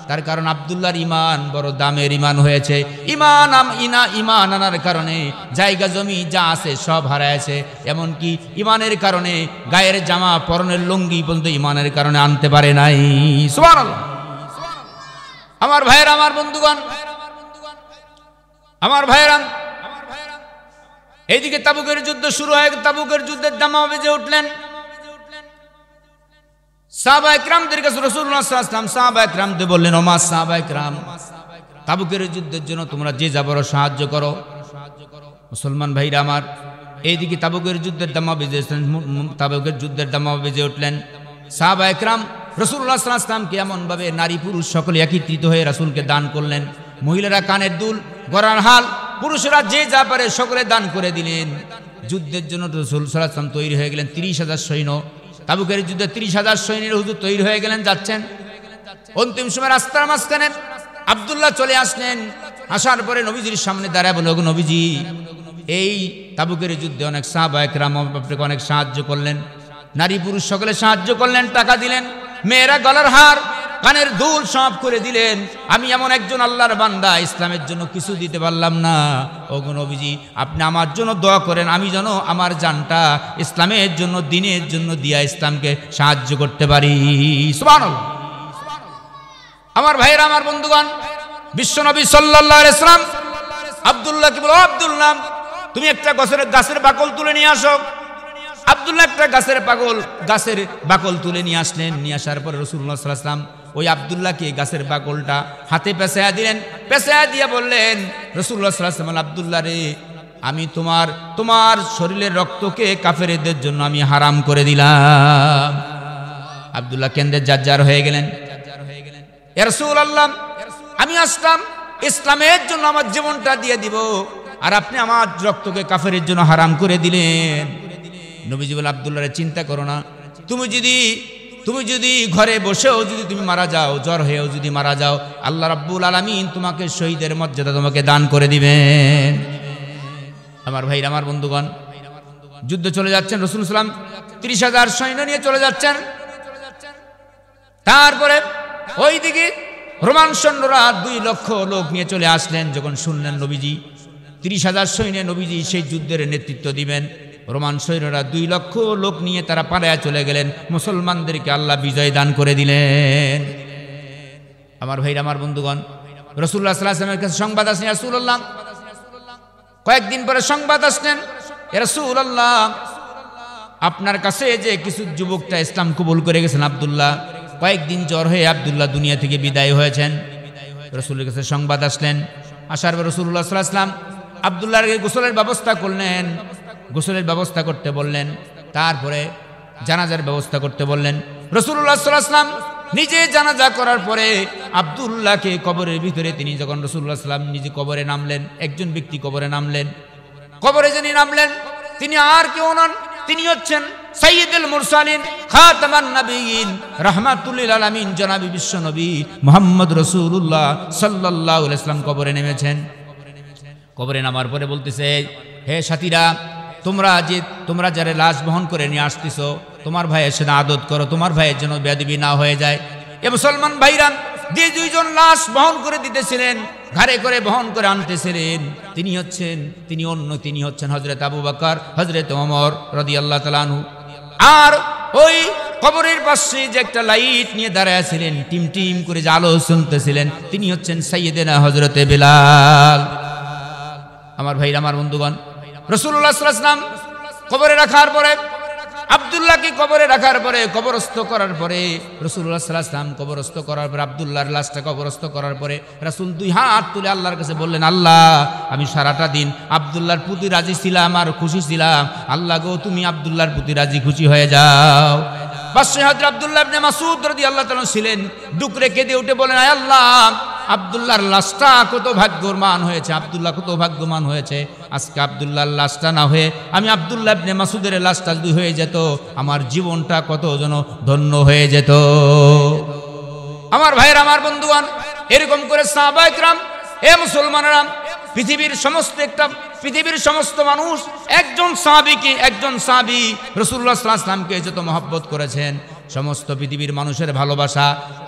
তার কারণ আব্দুল্লাহর ঈমান বড় দামের ঈমান হয়েছে। ঈমান আনার কারণে জায়গা জমি যা আছে সব হারায়ছে, এমনকি ঈমানের কারণে গায়ের জামা পরনের লুঙ্গি পর্যন্ত ঈমানের কারণে আনতে পারে নাই। সুবহানাল্লাহ। আমার ভাইয়েরা, আমার বন্ধুগণ, আমার ভাইয়েরা, এইদিকে তাবুকের যুদ্ধ শুরু হয়ে তাবুকের যুদ্ধের দামা বেজে উঠলেন। সাহাবায়ে কেরামদের কাছে রাসূলুল্লাহ সাল্লাল্লাহু আলাইহি ওয়াসাল্লাম সাহাবায়ে কেরামদের বললেন, ওমা সাহাবায়ে কেরাম, তাবুকের যুদ্ধের জন্য তোমরা যে যা বড় সাহায্য করো। মুসলমান ভাইরা আমার, এইদিকে তাবুকের যুদ্ধের দামা বেজেছেন, তাবুকের যুদ্ধের দামা বেজে উঠলেন। সাহাবায়ে কেরাম রাসূলুল্লাহ সাল্লাল্লাহু আলাইহি ওয়াসাল্লামকে এমন ভাবে নারী পুরুষ সকলে একত্রিত হয়ে রাসূলকে দান করলেন। মহিলারা কানের দুল, গরার হাল, পুরুষরা যে যা পারে সকলে দান করে দিলেন। যুদ্ধের জন্য রাসূল সাল্লাল্লাহু আলাইহি ওয়াসাল্লাম তৈরি হয়ে গেলেন। 30,000 সৈন্য, তাবুকের যুদ্ধে 30,000 সৈন্যের হুজুর তৈরি হয়ে গেলেন, যাচ্ছেন। অন্তিম সময় রাস্তার মাঝখানে আব্দুল্লাহ চলে আসলেন। আসার পরে নবীজির সামনে দাঁড়ায় বলল, নবীজি, এই তাবুকের যুদ্ধে অনেক সাহাবায়ে কেরাম আপনাকে অনেক সাহায্য করলেন, নারী পুরুষ সকলে সাহায্য করলেন, টাকা দিলেন, মেয়েরা গলার হার কানের দুল সব করে দিলেন। আমি এমন একজন আল্লাহর বান্দা, ইসলামের জন্য কিছু দিতে পারলাম না। ওগো নবীজি, আপনি আমার জন্য দোয়া করেন, আমি যেন আমার জানটা ইসলামের জন্য, দ্বীনের জন্য দিয়া ইসলামকে সাহায্য করতে পারি। সুবহানাল্লাহ। আমার ভাইরা, আমার বন্ধুগণ, বিশ্বনবী সাল্লাল্লাহু আলাইহি ওয়াসাল্লাম আব্দুল্লাহকে বলো, আব্দুল্লাহ তুমি একটা গাছের বাকল তুলে নিয়ে আসো। আব্দুল্লাহ একটা গাছের বাকল তুলে নিয়ে আসলেন। নিয়ে আসার পরে রাসূলুল্লাহ সাল্লাল্লাহু আলাইহি ওয়াসাল্লাম ওই আব্দুল্লাহকে গাছের বাকলটা হাতে পেঁচায়া দিলেন। পেঁচায়া দিয়ে বললেন, রাসূলুল্লাহ সাল্লাল্লাহু আলাইহি ওয়াসাল্লাম, আব্দুল্লাহ রে, আমি তোমার শরীরের রক্তকে কাফেরদের জন্য আমি হারাম করে দিলাম। আব্দুল্লাহ কেন্দ্রে জাজ্জার হয়ে গেলেন। ইয়া রাসূলুল্লাহ, আমি আসলাম ইসলামের জন্য আমার জীবনটা দিয়ে দিব, আর আপনি আমার রক্তকে কাফেরের জন্য হারাম করে দিলেন। নবীজি বলে, আব্দুল্লাহ রে, চিন্তা করো না, তুমি যদি ঘরে বসেও যদি তুমি মারা যাও, জ্বর হয়েও যদি মারা যাও, আল্লাহ রাব্বুল আলামিন তোমাকে শহীদের মর্যাদা তোমাকে দান করে দিবেন। আমার ভাইরা, আমার বন্ধুগণ, যুদ্ধ চলে যাচ্ছেন। রাসূল সাল্লাল্লাহু আলাইহি ওয়াসাল্লাম 30,000 সৈন্য নিয়ে চলে যাচ্ছেন। তারপরে ওইদিকে রোমান সৈন্যরা 2 লক্ষ লোক নিয়ে চলে আসলেন। যখন শুনলেন নবীজি 30,000 সৈন্য নবীজি সেই যুদ্ধের নেতৃত্ব দিবেন, রোমান সৈন্যরা 2 লক্ষ লোক নিয়ে তারা পালায়া চলে গেলেন। মুসলমানদেরকে আল্লাহ বিজয় দান করে দিলেন। আমার ভাইরা, আমার বন্ধুগণ, রাসূলুল্লাহ সাল্লাল্লাহু আলাইহি ওয়াসাল্লামের কাছে সংবাদ আসলেন। রাসূলুল্লাহ কয়েকদিন পরে সংবাদ আসলেন, ইয়া রাসূলুল্লাহ, আপনার কাছে যে কিছু যুবকটা ইসলাম কবুল করে গেছেন আব্দুল্লাহ, কয়েকদিন জ্বর হয়ে আব্দুল্লাহ দুনিয়া থেকে বিদায় হয়েছেন। রাসূলের কাছে সংবাদ আসলেন। আসার পর রাসূলুল্লাহ সাল্লাল্লাহু আলাইহি ওয়াসাল্লাম আব্দুল্লাহর গোসলের ব্যবস্থা করলেন, গোসলের ব্যবস্থা করতে বললেন। তারপরে জানাজার ব্যবস্থা করতে বললেন। রাসূলুল্লাহ সাল্লাল্লাহু আলাইহি ওয়াসাল্লাম নিজে জানাজা করার পরে আব্দুল্লাহকে কবরের ভিতরে, তিনি যখন রাসূলুল্লাহ সাল্লাল্লাহু আলাইহি ওয়াসাল্লাম নিজে কবরে নামলেন, একজন ব্যক্তি কবরে নামলেন। কবরে যিনি নামলেন তিনি আর কেউ নন, তিনি হচ্ছেন সাইয়্যিদুল মুরসালিন, খাতামান নবিয়্যিন, রাহমাতুল লিল আলামিন, জনাবি বিশ্বনবী মুহাম্মদ রাসূলুল্লাহ সাল্লাল্লাহু আলাইহি ওয়াসাল্লাম কবরে নেমেছেন। কবরে নামার পরে বলতেছে, হে সাথীরা, তোমরা যারা লাশ বহন করে নিয়ে আসতেছো, তোমার ভাইয়ের সাথে আদত করো, তোমার ভাইয়ের জন্য বেয়াদবি না হয়ে যায়। এ মুসলমান ভাইরা, যে 2 জন লাশ বহন করে দিতেছিলেন, ঘাড়ে করে বহন করে আনতেছিলেন, তিনি হচ্ছেন হযরত আবু বকর, হযরত ওমর রাদিয়াল্লাহু তাআলা আনহু। আর ওই কবরের পাশে যে একটা লাইট নিয়ে দাঁড়ায় ছিলেন, টিম টিম করে যে আলো জ্বলতেছিলেন, তিনি হচ্ছেন সাইয়েদেনা হযরতে বিলাল। আমার ভাইরা, আমার বন্ধুগণ, রাসূলুল্লাহ সাল্লাল্লাহু আলাইহি ওয়াসাল্লাম কবরে রাখার পরে আব্দুল্লাহকে কবরে রাখার পরে, কবরস্থ করার পরে, রাসূলুল্লাহ সাল্লাল্লাহু আলাইহি ওয়াসাল্লাম কবরস্থ করার পরে, আব্দুল্লাহর লাশটা কবরস্থ করার পরে রাসূল দুই হাত তুলে আল্লাহর কাছে বললেন, আল্লাহ আমি সারাটা দিন আব্দুল্লাহর প্রতি রাজি ছিলাম আর খুশি ছিলাম, আল্লাহ গো তুমি আব্দুল্লাহর প্রতি রাজি খুশি হয়ে যাও। পাশে হযরত আব্দুল্লাহ ইবনে মাসউদ রাদিয়াল্লাহু তাআলা ছিলেন, ডুকরে কেঁদে উঠে বলেন, আয় আল্লাহ আব্দুল্লাহর লাশটা কত ভাগ্যবান হয়েছে, আব্দুল্লাহ কত ভাগ্যবান হয়েছে, আজকে আব্দুল্লাহর লাশটা না হয়ে আমি আব্দুল্লাহ ইবনে মাসউদের লাশটা যদি হয়ে যেত আমার জীবনটা কত যেন ধন্য হয়ে যেত। আমার ভাইয়ের, আমার বন্ধুগণ, এরকম করে সাহাবায়ে কেরাম, এ মুসলমানেরা, পৃথিবীর সমস্ত মানুষ একজন সাহাবী রাসূলুল্লাহ সাল্লাল্লাহু আলাইহি ওয়াসাল্লামকে যত মহব্বত করেছেন, সমস্ত পৃথিবীর মানুষের ভালোবাসা,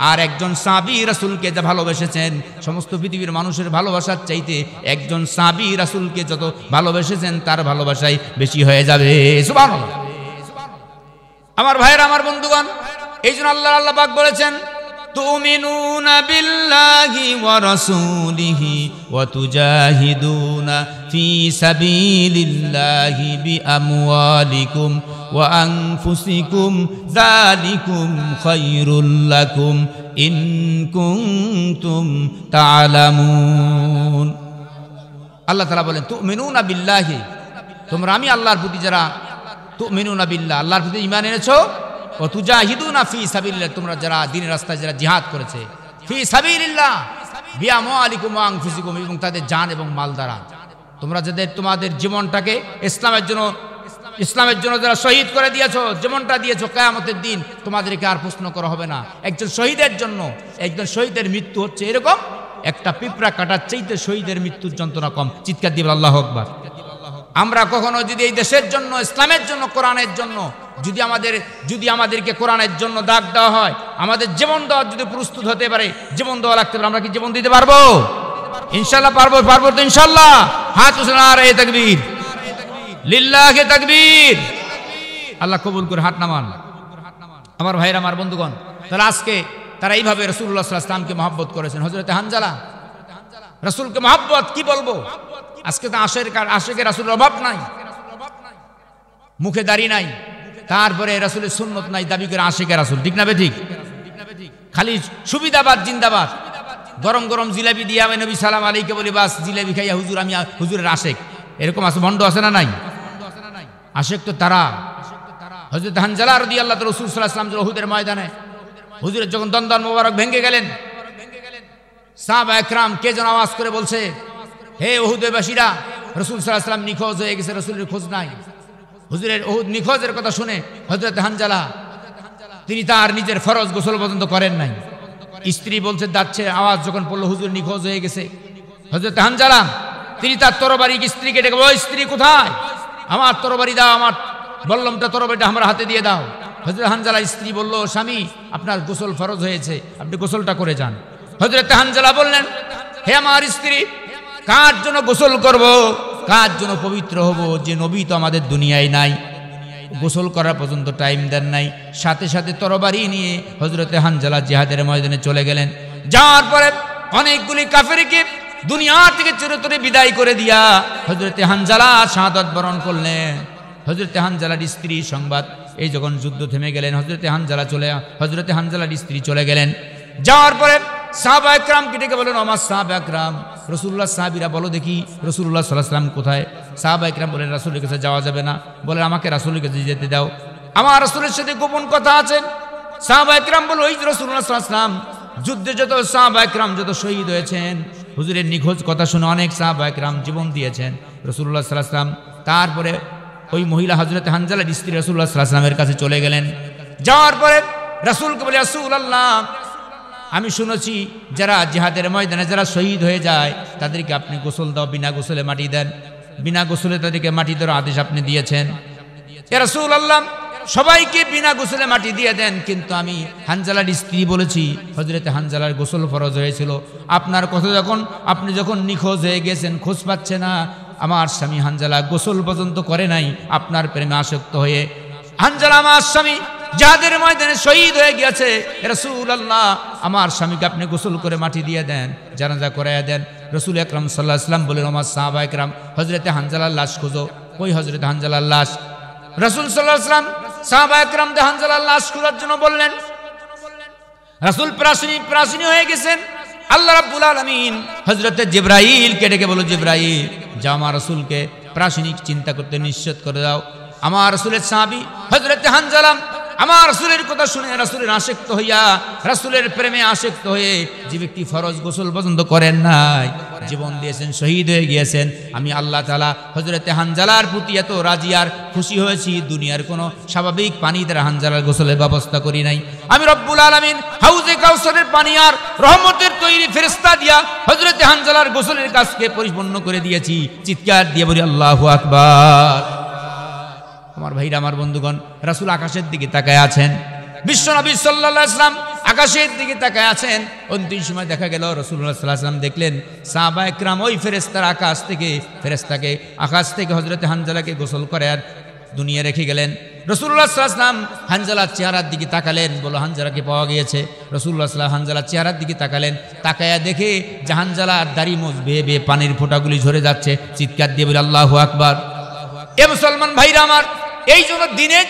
আর একজন সাহাবী রাসূলকে যা ভালোবেসেছেন, সমস্ত পৃথিবীর মানুষের ভালোবাসার চাইতে একজন সাহাবী রাসূলকে যত ভালোবেসেছেন তার ভালোবাসাই বেশি হয়ে যাবে। সুবহানাল্লাহ। আমার ভাইয়েরা, আমার বন্ধুগণ, এই জন্য আল্লাহ পাক বলেছেন, তুমিনুনা বিল্লাহি ওয়া রাসূলিহি ওয়া তুজাহিদুনা ফি সাবিলিল্লাহি বিআমওয়ালিকুম ওয়া আনফুসিকুম যালিকুম খায়রুল লাকুম ইন কুনতুম তা'লামুন। আল্লাহ তাআলা বলেন, তুমিনুনা বিল্লাহি, তোমরা আমি আল্লাহর প্রতি যারা তুমিনুনা বিল্লাহ, আল্লাহর প্রতি ঈমান এনেছো, ও তুজাহিদুনা ফি সাবিলিল্লাহ, তোমরা যারা দ্বীনের রাস্তায় যারা জিহাদ করেছে, ফি সাবিলিল্লাহ বিআমওয়ালিকুম ওয়া আনফুসিকুম, এবং তাদের জান এবং মাল দ্বারা, তোমরা যাদের তোমাদের জীবনটাকে ইসলামের জন্য যারা শহীদ করে দিয়েছো, জীবনটা দিয়েছো, কিয়ামতের দিন তোমাদেরকে আর প্রশ্ন করা হবে না। একজন শহীদের মৃত্যু হচ্ছে এরকম একটা পিঁপড়া কাটার চাইতে শহীদের মৃত্যুর যন্ত্রণা কম। চিৎকার দিবেন আল্লাহু আকবার। আমরা কখনো যদি এই দেশের জন্য, ইসলামের জন্য, কোরআনের জন্য যদি আমাদেরকে কোরআনের জন্য ডাক দেওয়া হয়, আমাদের জীবন দেওয়ার যদি প্রস্তুত হতে পারে, জীবন দেওয়া লাগতে পারে, আমরা কি জীবন দিতে পারবো? ইনশাআল্লাহ পারবো তো ইনশাআল্লাহ। হাত উঁচু নারায়ে তাকবীর, লিল্লাহি তাকবীর। আল্লাহ কবুল করে, হাত নামান। আমার ভাইরা, আমার বন্ধুগণ, তাহলে আজকে তারা এইভাবে রাসূলুল্লাহ সাল্লাল্লাহু আলাইহি ওয়াসাল্লামকে মহব্বত করেছেন। হযরত হানজালা রাসূলকে মহব্বত কি বলবো, আজকে তো আশেকের রাসূলের অভাব নাই, মুখে দাড়ি নাই, তারপরে রাসূলের সুন্নত নাই, দাবি করে আশেকের রাসূল। ঠিক না বেঠিক? খালি সুবিধাবাদ জিন্দাবাদ। গরম গরম জিলাপি দিয়ে আমি নবী সালাম আলাইকে বলি, বাস জিলাপি খাইয়া হুজুর আমি হুজুরের আশেক, এরকম আছে, ভণ্ড আছে না নাই? আশেক তো তারা। হযরত হানজালা রাদিয়াল্লাহু তাআলা রাসূল সাল্লাল্লাহু আলাইহি ওয়াসাল্লাম উহুদের ময়দানে হুজুরের যখন দন্দন মোবারক ভেঙে গেলেন, সাহাবায়ে কেরাম কে যেন আওয়াজ করে বলছে, হে উহুদবাসীরা, রাসূল সাল্লাল্লাহু আলাইহি ওয়াসাল্লাম নিখোঁজ হয়ে গেছে, রাসূলের খোঁজ নাই। হুজুরের উহুদ নিখোঁজের কথা শুনে হযরত হানজালা তিনি তার নিজের ফরজ গোসল পর্যন্ত করেন নাই। স্ত্রী বলছে, যাচ্ছে আওয়াজ যখন পড়লো হুজুর নিখোঁজ হয়ে গেছে, হযরত হানজালা তিনি তার তরবারি স্ত্রীকে ডেকে, ও স্ত্রী কোথায়, আমার তরবারি দাও, আমার বল্লমটা তরবারিটা আমার হাতে দিয়ে দাও। হযরত হানজালা স্ত্রী বলল, স্বামী আপনার গোসল ফরজ হয়েছে, আপনি গোসলটা করে যান। হযরত হানজালা বললেন, হে আমার স্ত্রী, কার জন্য গোসল করব, কার জন্য পবিত্র হব, যে নবী তো আমাদের দুনিয়ায় নাই, গোসল করার পর্যন্ত টাইম দেন নাই। সাথে সাথে তরবারি নিয়ে হযরত হানজালা জিহাদের ময়দানে চলে গেলেন। যাওয়ার পরে অনেকগুলি কাফেরকে দুনিয়া থেকে চিরতরে বিদায় করে দিয়া হযরত হানজালা শাহাদাত বরণ করলেন। হযরত হানজালার স্ত্রী সংবাদ, এই যখন যুদ্ধ থেমে গেলেন, হযরত হানজালার স্ত্রী চলে গেলেন। যাওয়ার পরে সাহাবায়ে কেরামকে ডেকে বলেন, আমার সাহাবায়ে কেরাম, রাসূলুল্লাহ সাহাবীরা বলো দেখি রাসূলুল্লাহ সাল্লাল্লাহু আলাইহি ওয়াসাল্লাম কোথায়? সাহাবায়ে কেরাম বলেন, রাসূলের কাছে যাওয়া যাবে না। বলেন, আমাকে রাসূলের কাছে যেতে দাও, আমার রাসূলের সাথে গোপন কথা আছে। সাহাবায়ে কেরাম বলে, ওই রাসূলুল্লাহ সাল্লাল্লাহু আলাইহি ওয়াসাল্লাম যুদ্ধে যত সাহাবায়ে কেরাম যত শহীদ হয়েছেন, হুজুরের নিখোঁজ কথা শুনে অনেক সাহাবায়ে কেরাম জীবন দিয়েছেন রাসূলুল্লাহ সাল্লাল্লাহু আলাইহি ওয়াসাল্লাম। তারপরে ওই মহিলা হযরত হানজালার স্ত্রী রাসূলুল্লাহ সাল্লাল্লাহু আলাইহি ওয়াসাল্লামের কাছে চলে গেলেন। যাওয়ার পরে রাসূলকে বলে, রাসূলুল্লাহ, আমি শুনেছি যারা জিহাদের ময়দানে যারা শহীদ হয়ে যায় তাদেরকে আপনি গোসল দাও, বিনা গোসলে মাটি দেন, বিনা গোসলে তাদেরকে মাটি দেওয়ার আদেশ আপনি দিয়েছেন। ইয়া রাসূলুল্লাহ, সবাইকে বিনা গোসলে মাটি দিয়ে দেন, কিন্তু আমি হানজালার স্ত্রী বলেছি হযরত হানজালার গোসল ফরজ হয়েছিল। আপনার কথা আপনি যখন নিখোঁজ হয়ে গেছেন, খোঁজ পাচ্ছে না, আমার স্বামী হানজালা গোসল পর্যন্ত করে নাই আপনার প্রেমে আসক্ত হয়ে। হানজালা আমার স্বামী যাদের ময়দানে শহীদ হয়ে গেছে, রাসূলুল্লাহ আমার স্বামীকে আপনি গোসল করে মাটি দিয়ে দেন, জানাজা করাইয়া দেন। রাসূল আকরাম সাল্লাল্লাহু আলাইহি ওয়াসাল্লাম বলেন, আমার সাহাবায়ে কেরাম হযরত হানজালার লাশ খোঁজো। ওই হযরত হানজালার লাশ রাসূল সাল্লাল্লাহু আলাইহি ওয়াসাল্লাম সাহাবা একরামদের হানজালার লাশ খোঁজার জন্য বললেন। রাসূল প্রাশিনী হয়ে গেছেন। আল্লাহ রাব্বুল আলামিন হযরতে জিবরাইলকে ডেকে বলল, জিবরাইল যাও আমার রাসূলকে প্রাশিনিক চিন্তা করতে নিশ্চিত করে দাও। আমার রাসূলের সাহাবী হযরতে হানজালা আমার রাসূলের কথা শুনে রাসূলের আসক্ত হইয়া, রাসূলের প্রেমে আসক্ত হয়ে যে ব্যক্তি ফরজ গোসল পর্যন্ত করেন নাই, জীবন দিয়েছেন, শহীদ হয়ে গিয়েছেন, আমি আল্লাহ তাআলা হযরতে হানজালার প্রতি এত রাজি আর খুশি হয়েছি, দুনিয়ার কোনো স্বাভাবিক পানি দ্বারা হানজালার গোসলের ব্যবস্থা করি নাই। আমি রব্বুল আলামিন হাউজে কাউসারের পানি আর রহমতের তৈরি ফেরেশতা দিয়া হযরতে হানজালার গোসলের কাজকে পরিপূর্ণ করে দিয়েছি। চিৎকার দিয়ে বলি আল্লাহু আকবার। আমার ভাইরা, আমার বন্ধুগণ, রাসূল আকাশের দিকে তাকায় আছেন, বিশ্বনবী সাল্লাল্লাহু আলাইহি ওয়াসাল্লাম আকাশের দিকে তাকায় আছেন। অন্তিম সময় দেখা গেল রাসূলুল্লাহ সাল্লাল্লাহু আলাইহি ওয়াসাল্লাম দেখলেন সাহাবা একরাম ওই ফেরেশতাকে আকাশ থেকে হযরতে হানজালাকে গোসল করে আর দুনিয়া রেখে গেলেন। রাসূলুল্লাহ সাল্লাল্লাহু আলাইহি ওয়াসাল্লাম হানজালার চেহারার দিকে তাকালেন, বলল হানজালাকে পাওয়া গিয়েছে। রাসূলুল্লাহ সাল্লাল্লাহু আলাইহি ওয়াসাল্লাম হানজালার চেহারার দিকে তাকালেন, তাকায়া দেখে যে হানজালার দাড়ি মোজ বেয়ে বেয়ে পানির ফোঁটাগুলি ঝরে যাচ্ছে। চিৎকার দিয়ে বলে আল্লাহু আকবার। এ মুসলমান ভাইরা আমার, এই জন্য দিনের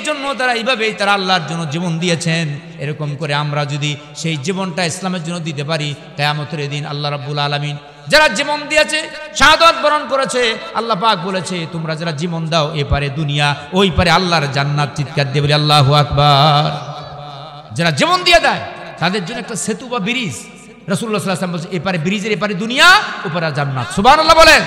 জন্য তারা এইভাবেই তারা আল্লাহর জন্য জীবন দিয়েছেন। এরকম করে আমরা যদি সেই জীবনটা ইসলামের জন্য দিতে পারি, কিয়ামতের দিন আল্লাহ রাব্বুল আলামিন যারা জীবন দিয়েছে, শাহাদাত বরণ করেছে, আল্লাহ পাক বলেছে তোমরা যারা জীবন দাও এপারে দুনিয়া, ওই পারে আল্লাহর জান্নাত। চিৎকার দিয়ে বলি আল্লাহু আকবার। যারা জীবন দিয়ে দেয় তাদের জন্য একটা সেতু বা ব্রিজ, রাসূলুল্লাহ সাল্লাল্লাহু আলাইহি ওয়াসাল্লাম বলছে এপারে ব্রিজের এপারে দুনিয়া, ওপারে জান্নাত। সুবহানাল্লাহ বলেন।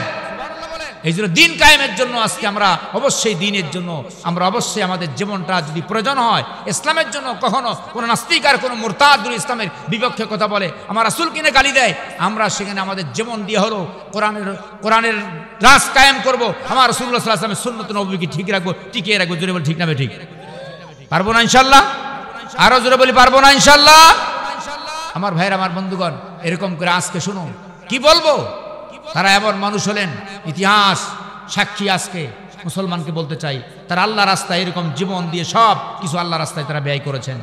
এই জন্য দিন কায়েমের জন্য আজকে আমরা অবশ্যই দিনের জন্য আমরা অবশ্যই আমাদের জীবনটা যদি প্রয়োজন হয় ইসলামের জন্য, কখনো কোনো নাস্তিক আর কোনো মুরতাদুল ইসলামের বিপক্ষে কথা বলে, আমার রাসূল কিনে গালি দেয়, আমরা সেখানে আমাদের জীবন দিয়ে হলো কোরআনের রাজ কায়েম করব, আমার রাসূলুল্লাহ সাল্লাল্লাহু আলাইহি ওয়াসাল্লামের সুন্নত নববীকে ঠিক রাখবো, টিকিয়ে রাখবো। জোরে বল ঠিক না ঠিক? পারবো না ইনশাআল্লাহ? আরো জোরে বলি পারবো না ইনশাআল্লাহ? আমার ভাইরা, আমার বন্ধুগণ, এরকম করে আজকে শুনুন কি বলবো। তারা এমন মানুষ হলেন, ইতিহাস সাক্ষী। আজকে মুসলমানকে বলতে চাই, তারা আল্লাহ রাস্তায় এরকম জীবন দিয়ে সব কিছু আল্লাহ রাস্তায় তারা ব্যয় করেছেন।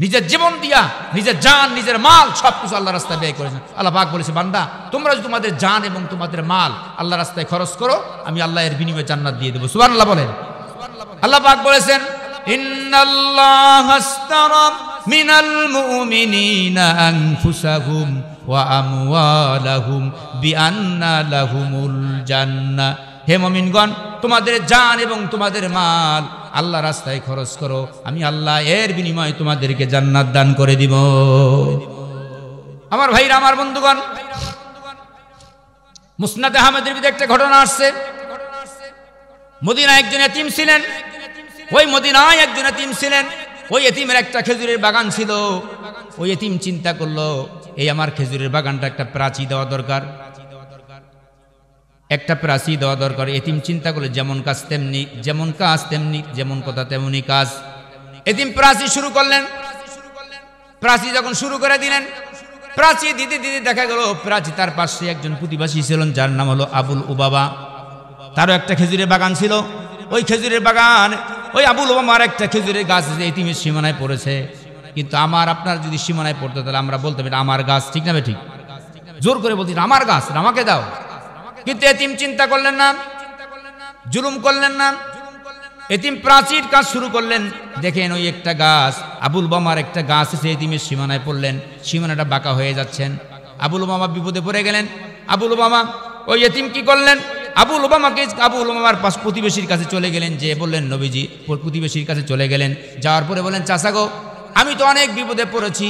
নিজের জীবন দিয়া, নিজের জান, নিজের মাল সব কিছু আল্লাহ রাস্তায় ব্যয় করেছেন। আল্লাহ পাক বলেছে, বান্দা তোমরা যদি তোমাদের জান এবং তোমাদের মাল আল্লাহ রাস্তায় খরচ করো, আমি আল্লাহ এর বিনিময়ে জান্নাত দিয়ে দেবো। সুবহানাল্লাহ বলেন। আল্লাহ পাক বলেছেন, ইন্নাল্লাহা আশতারা মিনাল মুমিনিনা আনফুসাহুম ওয়া আমওয়ালাহুম বিআন্না লাহুমুল জান্নাহ। হে মুমিনগণ, তোমাদের জান এবং তোমাদের মাল আল্লাহ রাস্তায় খরচ করো, আমি আল্লাহ এর বিনিময়ে তোমাদেরকে জান্নাত দান করে দিব। আমার ভাইরা, আমার বন্ধুগণ, মুসনাদে আহমদের ভিতরে একটা ঘটনা আসছে। মদিনায় একজন এতিম ছিলেন। ওই মদিনায় একজন এতিম ছিলেন। ওই এতিমের একটা খেজুরের বাগান ছিল। ওই এতিম চিন্তা করলো, এই আমার খেজুরের বাগানটা একটা প্রাচী দেওয়া দরকার, একটা প্রাচী দেওয়া দরকার। এতিম চিন্তা করলে যেমন কাজ তেমনি, যেমন কাজ তেমনি, যেমন কথা তেমনি কাজ। এতিম প্রাচী শুরু করলেন। প্রাচী যখন শুরু করে দিলেন, প্রাচী দিতে দিতে দেখা গেল প্রাচী তার পাশে একজন প্রতিবেশী ছিলেন, যার নাম হলো আবুল উবাবা। তারও একটা খেজুরের বাগান ছিল। ওই খেজুরের বাগান, ওই আবুল উবামার একটা খেজুরের গাছ এতিমের সীমানায় পড়েছে। কিন্তু আমার আপনার যদি সীমানায় পড়তো তাহলে আমরা বলতে পারি আমার গাছ, ঠিক না ঠিক? জোর করে বলছি আমার গাছ, আমাকে দাও। কিন্তু এতিম চিন্তা করলেন না, জুলুম করলেন না। এতিম প্রাচীর কাজ শুরু করলেন। দেখেন ওই একটা গাছ, আবুল উবামার একটা গাছ এসে এতিমের সীমানায় পড়লেন, সীমানাটা বাঁকা হয়ে যাচ্ছেন। আবুল উবামা বিপদে পড়ে গেলেন। আবুল উবামা ওই এতিম কি করলেন, আবুল উবামার পাশ প্রতিবেশীর কাছে চলে গেলেন, যে বললেন নবীজি, প্রতিবেশীর কাছে চলে গেলেন। যাওয়ার পরে বলেন, চাচা গো, আমি তো অনেক বিপদে পড়েছি,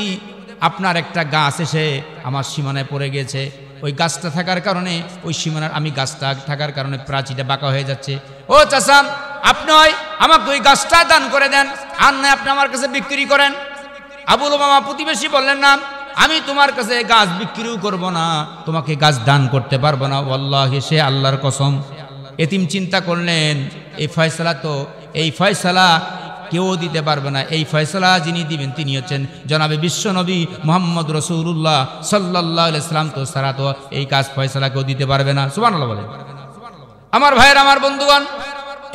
আপনার একটা গাছ এসে আমার সীমানায় পড়ে গেছে। ওই গাছটা থাকার কারণে, ওই সীমানার আমি গাছটা থাকার কারণে প্রাচীরটা বাঁকা হয়ে যাচ্ছে। ও চাচা, আপনি আমাকে ওই গাছটা দান করে দেন, আর না আপনি আমার কাছে বিক্রি করেন। আবুল উবামা প্রতিবেশী বললেন, না, আমি তোমার কাছে গাছ বিক্রিও করব না, তোমাকে গাছ দান করতে পারবো না, ওয়াল্লাহি সে আল্লাহর কসম। এতিম চিন্তা করলেন, এই ফয়সালা কেউ দিতে পারবে না। এই ফয়সালা যিনি দিবেন তিনি হচ্ছেন জনাবে বিশ্বনবী মুহাম্মদ রাসূলুল্লাহ সাল্লাল্লাহু আলাইহি ওয়াসাল্লাম। তো সারা তো এই কাজ ফয়সালা কেউ দিতে পারবে না। সুবহানাল্লাহ বলেন। আমার ভাইয়ের, আমার বন্ধুগণ,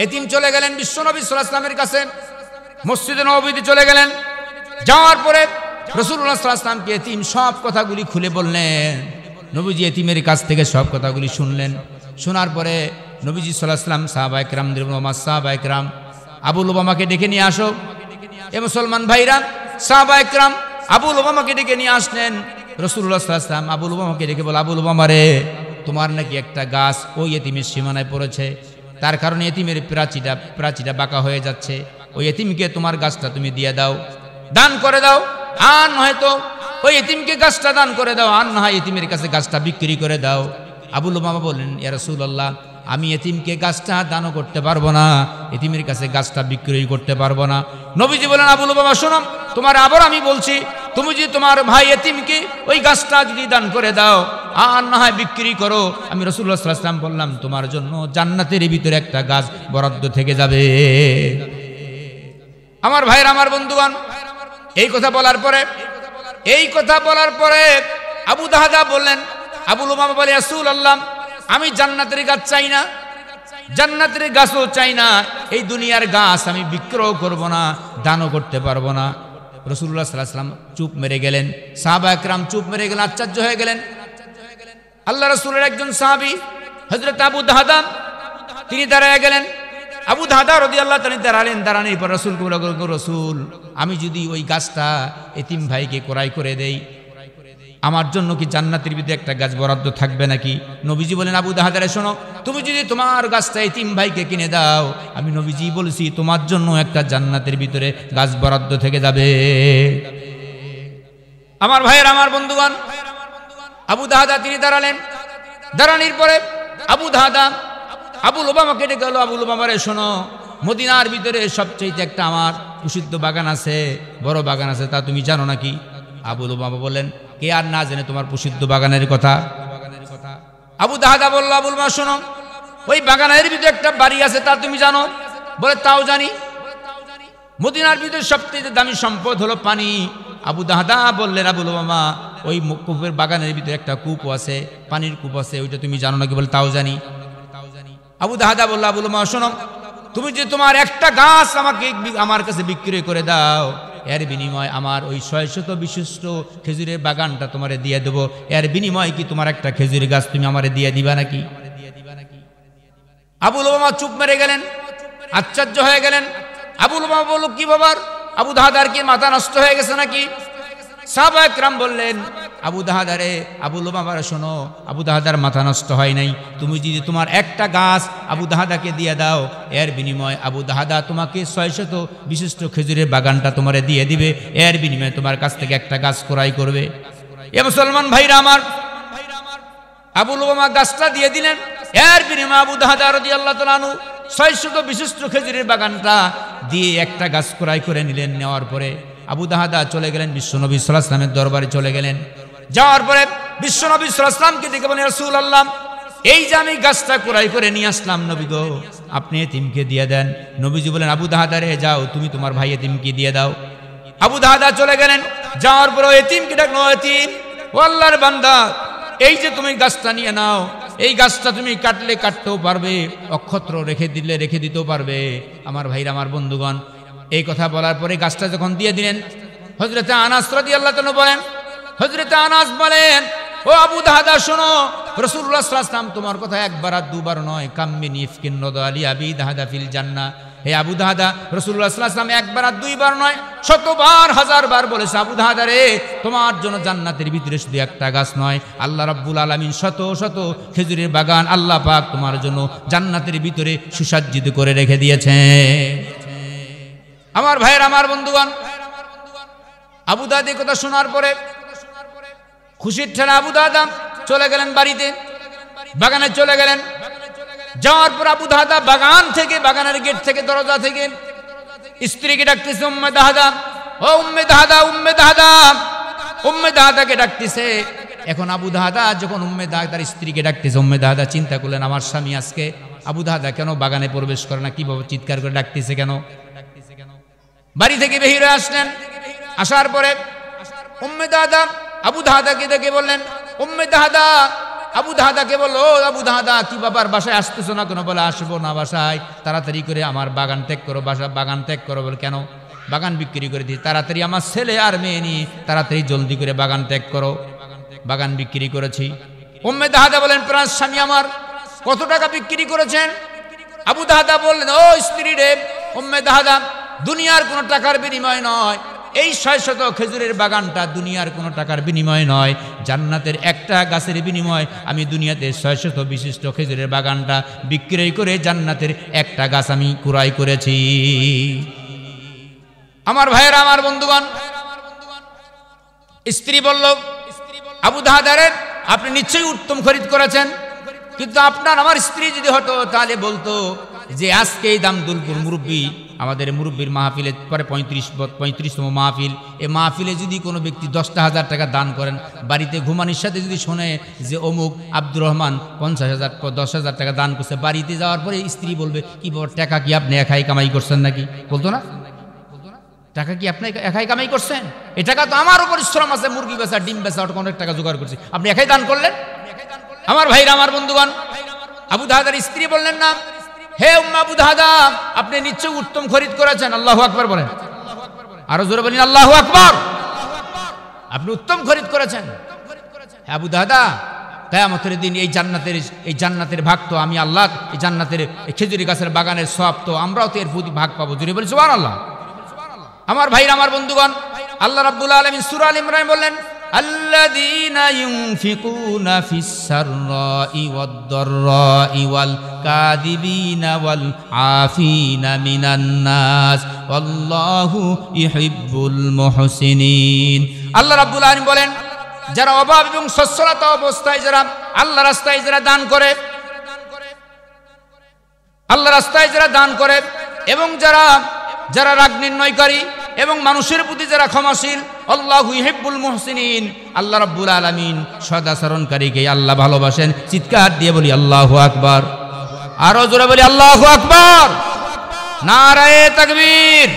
এতিম চলে গেলেন বিশ্বনবী সাল্লাল্লাহু আলাইহি ওয়াসাল্লামের কাছে, মসজিদে নববীতে চলে গেলেন। যাওয়ার পরে রাসূলুল্লাহ সাল্লাল্লাহু আলাইহি ওয়াসাল্লামকে এতিম সব কথাগুলি খুলে বললেন। নবীজি এতিমের কাছ থেকে সব কথাগুলি শুনলেন। শোনার পরে নবীজি সাল্লাল্লাহু আলাইহি ওয়াসাল্লাম সাহাবায়ে কেরামদের সাহাবায়ে কেরাম আবু লুবামাকে ডেকে নিয়ে আসো। এ মুসলমান ভাইরা, সাহাবায়ে কেরাম আবু লুবামাকে ডেকে নিয়ে আসলেন। রাসূলুল্লাহ সাল্লাল্লাহু আলাইহি ওয়াসাল্লাম আবু লুবামাকে ডেকে বলে, আবু লুবামা রে, তোমার নাকি একটা গাছ ওই এতিমের সীমানায় পড়েছে, তার কারণে এতিমের প্রাচীটা বাঁকা হয়ে যাচ্ছে। ওই এতিমকে তোমার গাছটা তুমি দিয়ে দাও, দান করে দাও। আর হয়তো ওই এতিমকে গাছটা দান করে দাও, আর না হয় এতিমের কাছে গাছটা বিক্রি করে দাও। আবু লুবামা বললেন, ইয়া রাসূলুল্লাহ, আমি এতিমকে গাছটা দানও করতে পারবো না, এতিমের কাছে গাছটা বিক্রি করতে পারবো না। নবীজি বলেন, আবু লুবামা শোনো, তোমার আবার আমি বলছি, তুমি যদি তোমার ভাই এতিমকে ওই গাছটা যদি দান করে দাও আর না হয় বিক্রি করো, আমি রাসূলুল্লাহ সাল্লাল্লাহু আলাইহি ওয়াসাল্লাম বললাম তোমার জন্য জান্নাতের ভিতরে একটা গাছ বরাদ্দ থেকে যাবে। আমার ভাইরা, আমার বন্ধুগণ, এই কথা বলার পরে আবু দাহদা বললেন, আবু লুবামা বলে, রাসূলুল্লাহ, আমি জান্নাতের গাছ চাই না, জান্নাতের গাছও চাই না, এই দুনিয়ার গাছ আমি বিক্রয় করব না, দানও করতে পারবো না। রাসূলুল্লাহ সাল্লাল্লাহু আলাইহি ওয়াসাল্লাম চুপ মেরে গেলেন, সাহাবায়ে কেরাম চুপ মেরে গেলেন, আশ্চর্য হয়ে গেলেন। আল্লাহ রাসূলের একজন সাহাবী হযরত আবু দাহদা তিনি দাঁড়ায় গেলেন। আবু দাহদা রাদিয়াল্লাহু তাআলা দাঁড়ালেন। দাঁড়ানোর পর রাসূলকে বললেন, রাসূল, আমি যদি ওই গাছটা এতিম ভাইকে ক্রয় করে দেই, আমার জন্য কি জান্নাতের ভিতরে একটা গাছ বরাদ্দ থাকবে নাকি? নবীজি বলেন, আবু দাহদারে শোনো, তুমি যদি তোমার গাছটা এতিম ভাইকে কিনে দাও, আমি নবীজি বলেছি তোমার জন্য একটা জান্নাতের ভিতরে গাছ বরাদ্দ থেকে যাবে। আমার ভাইয়ের, আমার বন্ধুগণ, আবু দাহদা তিনি দাঁড়ালেন। দাঁড়ানোর পরে আবু দাহদা আবু লুবামাকে ডেকে গেল, আবু লুবামা রে শোনো, মদিনার ভিতরে সবচেয়ে একটা আমার প্রসিদ্ধ বাগান আছে, বড় বাগান আছে, তা তুমি জানো নাকি? আবু লুবামা বললেন, কে আর না জানে তোমার প্রসিদ্ধ বাগানের কথা? আবু দাহদা বলল, আবু লুবামা শোনো, ওই বাগানের ভিতরে একটা বাড়ি আছে, তা তুমি জানো? বলে, তাও জানি। মদিনার ভিতরে সবচেয়ে দামি সম্পদ হলো পানি। আবু দাহদা বললেন, আবু লুবামা, ওই কূপের বাগানের ভিতরে একটা কূপ আছে, পানির কূপ আছে, ওইটা তুমি জানো নাকি? বলে, তাও জানি। আবু দাহদা বলল, আবু লুবামা শোনো, তুমি যে তোমার একটা গাছ আমার কাছে বিক্রি করে দাও, এর বিনিময় আমার ওই 600 বিশিষ্ট খেজুরের বাগানটা তোমারে দিয়ে দেবো, এর বিনিময় কি তোমার একটা খেজুরের গাছ তুমি আমারে দিয়ে দিবা নাকি? আবু লুবামা চুপ মেরে গেলেন, আশ্চর্য হয়ে গেলেন। আবু লুবামা বলল, কি বাবার, আবু দাহদার কি মাথা নষ্ট হয়ে গেছে নাকি? সাহাবায়ে কেরাম বললেন, আবু দাহদারে, আবু লুবামা শোনো, আবু দাহদার মাথা নষ্ট হয় নাই, তুমি যদি তোমার একটা গাছ আবু দাহদাকে দিয়ে দাও, এর বিনিময় আবু দাহদা তোমাকে 600 বিশিষ্ট খেজুরের বাগানটা তোমারে দিয়ে দিবে, এর বিনিময়ে তোমার কাছ থেকে একটা গাছ ক্রয় করবে। এ মুসলমান ভাইরা আমার, আবু লুবামা গাছটা দিয়ে দিলেন, এর বিনিময়ে আবু দাহদা রাদিয়াল্লাহু তাআলা আনহু 600 বিশিষ্ট খেজুরের বাগানটা দিয়ে একটা গাছ ক্রয় করে নিলেন। নেওয়ার পরে আবু দাহদা চলে গেলেন বিশ্বনবী সাল্লাল্লাহু আলাইহি ওয়াসাল্লামের দরবারে চলে গেলেন। যাওয়ার পরে বিশ্বনবী সাল্লাল্লাহু আলাইহি ওয়াসাল্লামকে ডেকে বলেন, রাসূলুল্লাহ, এই যে আমি গাছটা ক্রয় করে নিয়ে আসলাম, নবী গো, আপনি এতিমকে দিয়ে দেন। নবীজি বলেন, আবু দাহদা রে, যাও, তুমি তোমার ভাই এতিমকে দিয়ে দাও। আবু দাহদা চলে গেলেন। যাওয়ার পরে এতিমকে ডাকলো, এতিম, ও আল্লাহর বান্দা, এই যে তুমি গাছটা নিয়ে নাও, এই গাছটা তুমি কাটলে কাটতেও পারবে, অক্ষত্র রেখে দিলে রেখে দিতেও পারবে। আমার ভাইরা, আমার বন্ধুগণ, এই কথা বলার পরে গাছটা যখন দিয়ে দিলেন, হযরতে আনাস রাদিয়াল্লাহু তাআলা বলেন, হযরতে আনাস বলেন, ও আবু দাহদা শোনো, রাসূলুল্লাহ সাল্লাল্লাহু আলাইহি ওয়াসাল্লাম তোমার কথা একবার আর দুবার নয়, কাম্মিন ইফকিন নদালি আবি দাহদা ফিল জান্নাহ। হে আবু দাহদা, রাসূলুল্লাহ সাল্লাল্লাহু আলাইহি ওয়াসাল্লাম একবার আর দুইবার নয়, শতবার হাজারবার বলেছে, আবু দাহদা রে, তোমার জন্য জান্নাতের ভিতরে শুধু একটা গাছ নয়, আল্লাহ রাব্বুল আলামিন শত শত খেজুরের বাগান আল্লাহ পাক তোমার জন্য জান্নাতের ভিতরে সুসজ্জিত করে রেখে দিয়েছেন। আমার ভাইয়ের, আমার বন্ধুগণ, আবু দাহদা কথা শোনার পরে খুশির ঠেলা আবু দাহদা চলে গেলেন বাড়িতে, বাগানে চলে গেলেন। যাওয়ার পর আবু দাহদা বাগান থেকে, বাগানের গেট থেকে, দরজা থেকে স্ত্রীকে ডাকতেছে, উম্মে দাহদা, ও উম্মে দাহদা, উম্মে দাহদা, উম্মে দাহদাকে ডাকতেছে। এখন আবু দাহদা যখন উম্মে দাহদার স্ত্রীকে ডাকতেছে, উম্মে দাহদা চিন্তা করলেন, আমার স্বামী আজকে আবু দাহদা কেন বাগানে প্রবেশ করে না, কিভাবে চিৎকার করে ডাকতেছে কেন? বাড়ি থেকে বের হয়ে আসলেন। আসার পরে উম্মে দাহদা আবু দাহদাকে দেখে বললেন, উম্মে দাহদা, আবু দাহদাকে বলল, ও আবু দাহদা, কি বাবার বাসায় আসতেছো না কেন? বলে, আসবো না বাসায়, তাড়াতাড়ি করে আমার বাগান ত্যাগ করো, বাগান ত্যাগ করো। বলে, কেন? বাগান বিক্রি করে দিই, তাড়াতাড়ি আমার ছেলে আর মেয়ে নিয়ে তাড়াতাড়ি জলদি করে বাগান ত্যাগ করো। বাগান বিক্রি করেছি। উম্মে দাহদা বলেন, প্রাণ স্বামী আমার, কত টাকা বিক্রি করেছেন? আবু দাহদা বললেন, ও স্ত্রী রে উম্মে দাহদা, দুনিয়ার কোনো টাকার বিনিময় নয়, এই 600 খেজুরের বাগানটা দুনিয়ার কোনো টাকার বিনিময় নয়, জান্নাতের একটা গাছের বিনিময় আমি দুনিয়াতে 600 বিশিষ্ট খেজুরের বাগানটা বিক্রয় করে জান্নাতের একটা গাছ আমি ক্রয় করেছি। আমার ভাইয়েরা, আমার বন্ধুগণ, স্ত্রী বলল, আবু দাহদারে আপনি নিশ্চয়ই উত্তম খরিদ করেছেন, কিন্তু আপনার আমার স্ত্রী যদি হতো তাহলে বলতো যে আজকে এই দামদুলপুর মুরব্বী, আমাদের মুরব্বীর মাহফিলে পরে 35তম মাহফিল, এই মাহফিলে যদি কোনো ব্যক্তি 10,000 টাকা দান করেন, বাড়িতে ঘুমানির সাথে যদি শোনে যে অমুক আব্দুর রহমান 10,000 টাকা দান করছে, বাড়িতে যাওয়ার পরে স্ত্রী বলবে, কি টাকা কি আপনি একাই কামাই করছেন নাকি? বলতো না, টাকা কি আপনি একাই কামাই করছেন? এ টাকা তো আমারও পরিশ্রম আছে, মুরগি বেচা, ডিম বেচা, ওটা অনেক টাকা জোগাড় করছি, আপনি একাই দান করলেন? আমার ভাইরা, আমার বন্ধুগণ, আবু দাহদার স্ত্রী বললেন না, হে উম্মে আবু দাহদা, আপনি নিশ্চয়ই উত্তম খরিদ করেছেন। আল্লাহু আকবার বলেন, আরো জোরে বলেন আল্লাহু আকবার। আপনি উত্তম খরিদ করেছেন। আবু দাহদা, কিয়ামতের দিন এই জান্নাতের ভাগ তো আমি আল্লাহ, এই জান্নাতের খেজুরি গাছের বাগানের সওয়াব তো আমরাও তো এর প্রতি ভাগ পাবো। জোরে বলি সুবহানাল্লাহ। আমার ভাইরা, আমার বন্ধুগণ, আল্লাহ রাব্বুল আলামিন সূরা আল ইমরান বললেন, আল্লাযীনা ইউনফিকুনা ফিস সাররাই ওয়াদ দাররাই ওয়াল কাযিবিনা ওয়াল আফিনা মিনান নাস আল্লাহু ইউহিব্বুল মুহসিনিন। আল্লাহ রাব্বুল আলামিন বলেন, যারা অভাব এবং সচ্ছলতা অবস্থায় যারা আল্লাহ রাস্তায় যারা দান করে, আল্লাহ রাস্তায় যারা দান করে, এবং যারা রাগ নির্ণয়কারী এবং মানুষের প্রতি যারা ক্ষমাশীল, আল্লাহু ইউহিব্বুল মুহসিনিন, আল্লাহ রাব্বুল আলামিন সদাচরণকারীকে আল্লাহ ভালোবাসেন। চিৎকার দিয়ে বলি আল্লাহু আকবার, আরো জোরে বলি আল্লাহু আকবার, নারায়ে তাকবীর।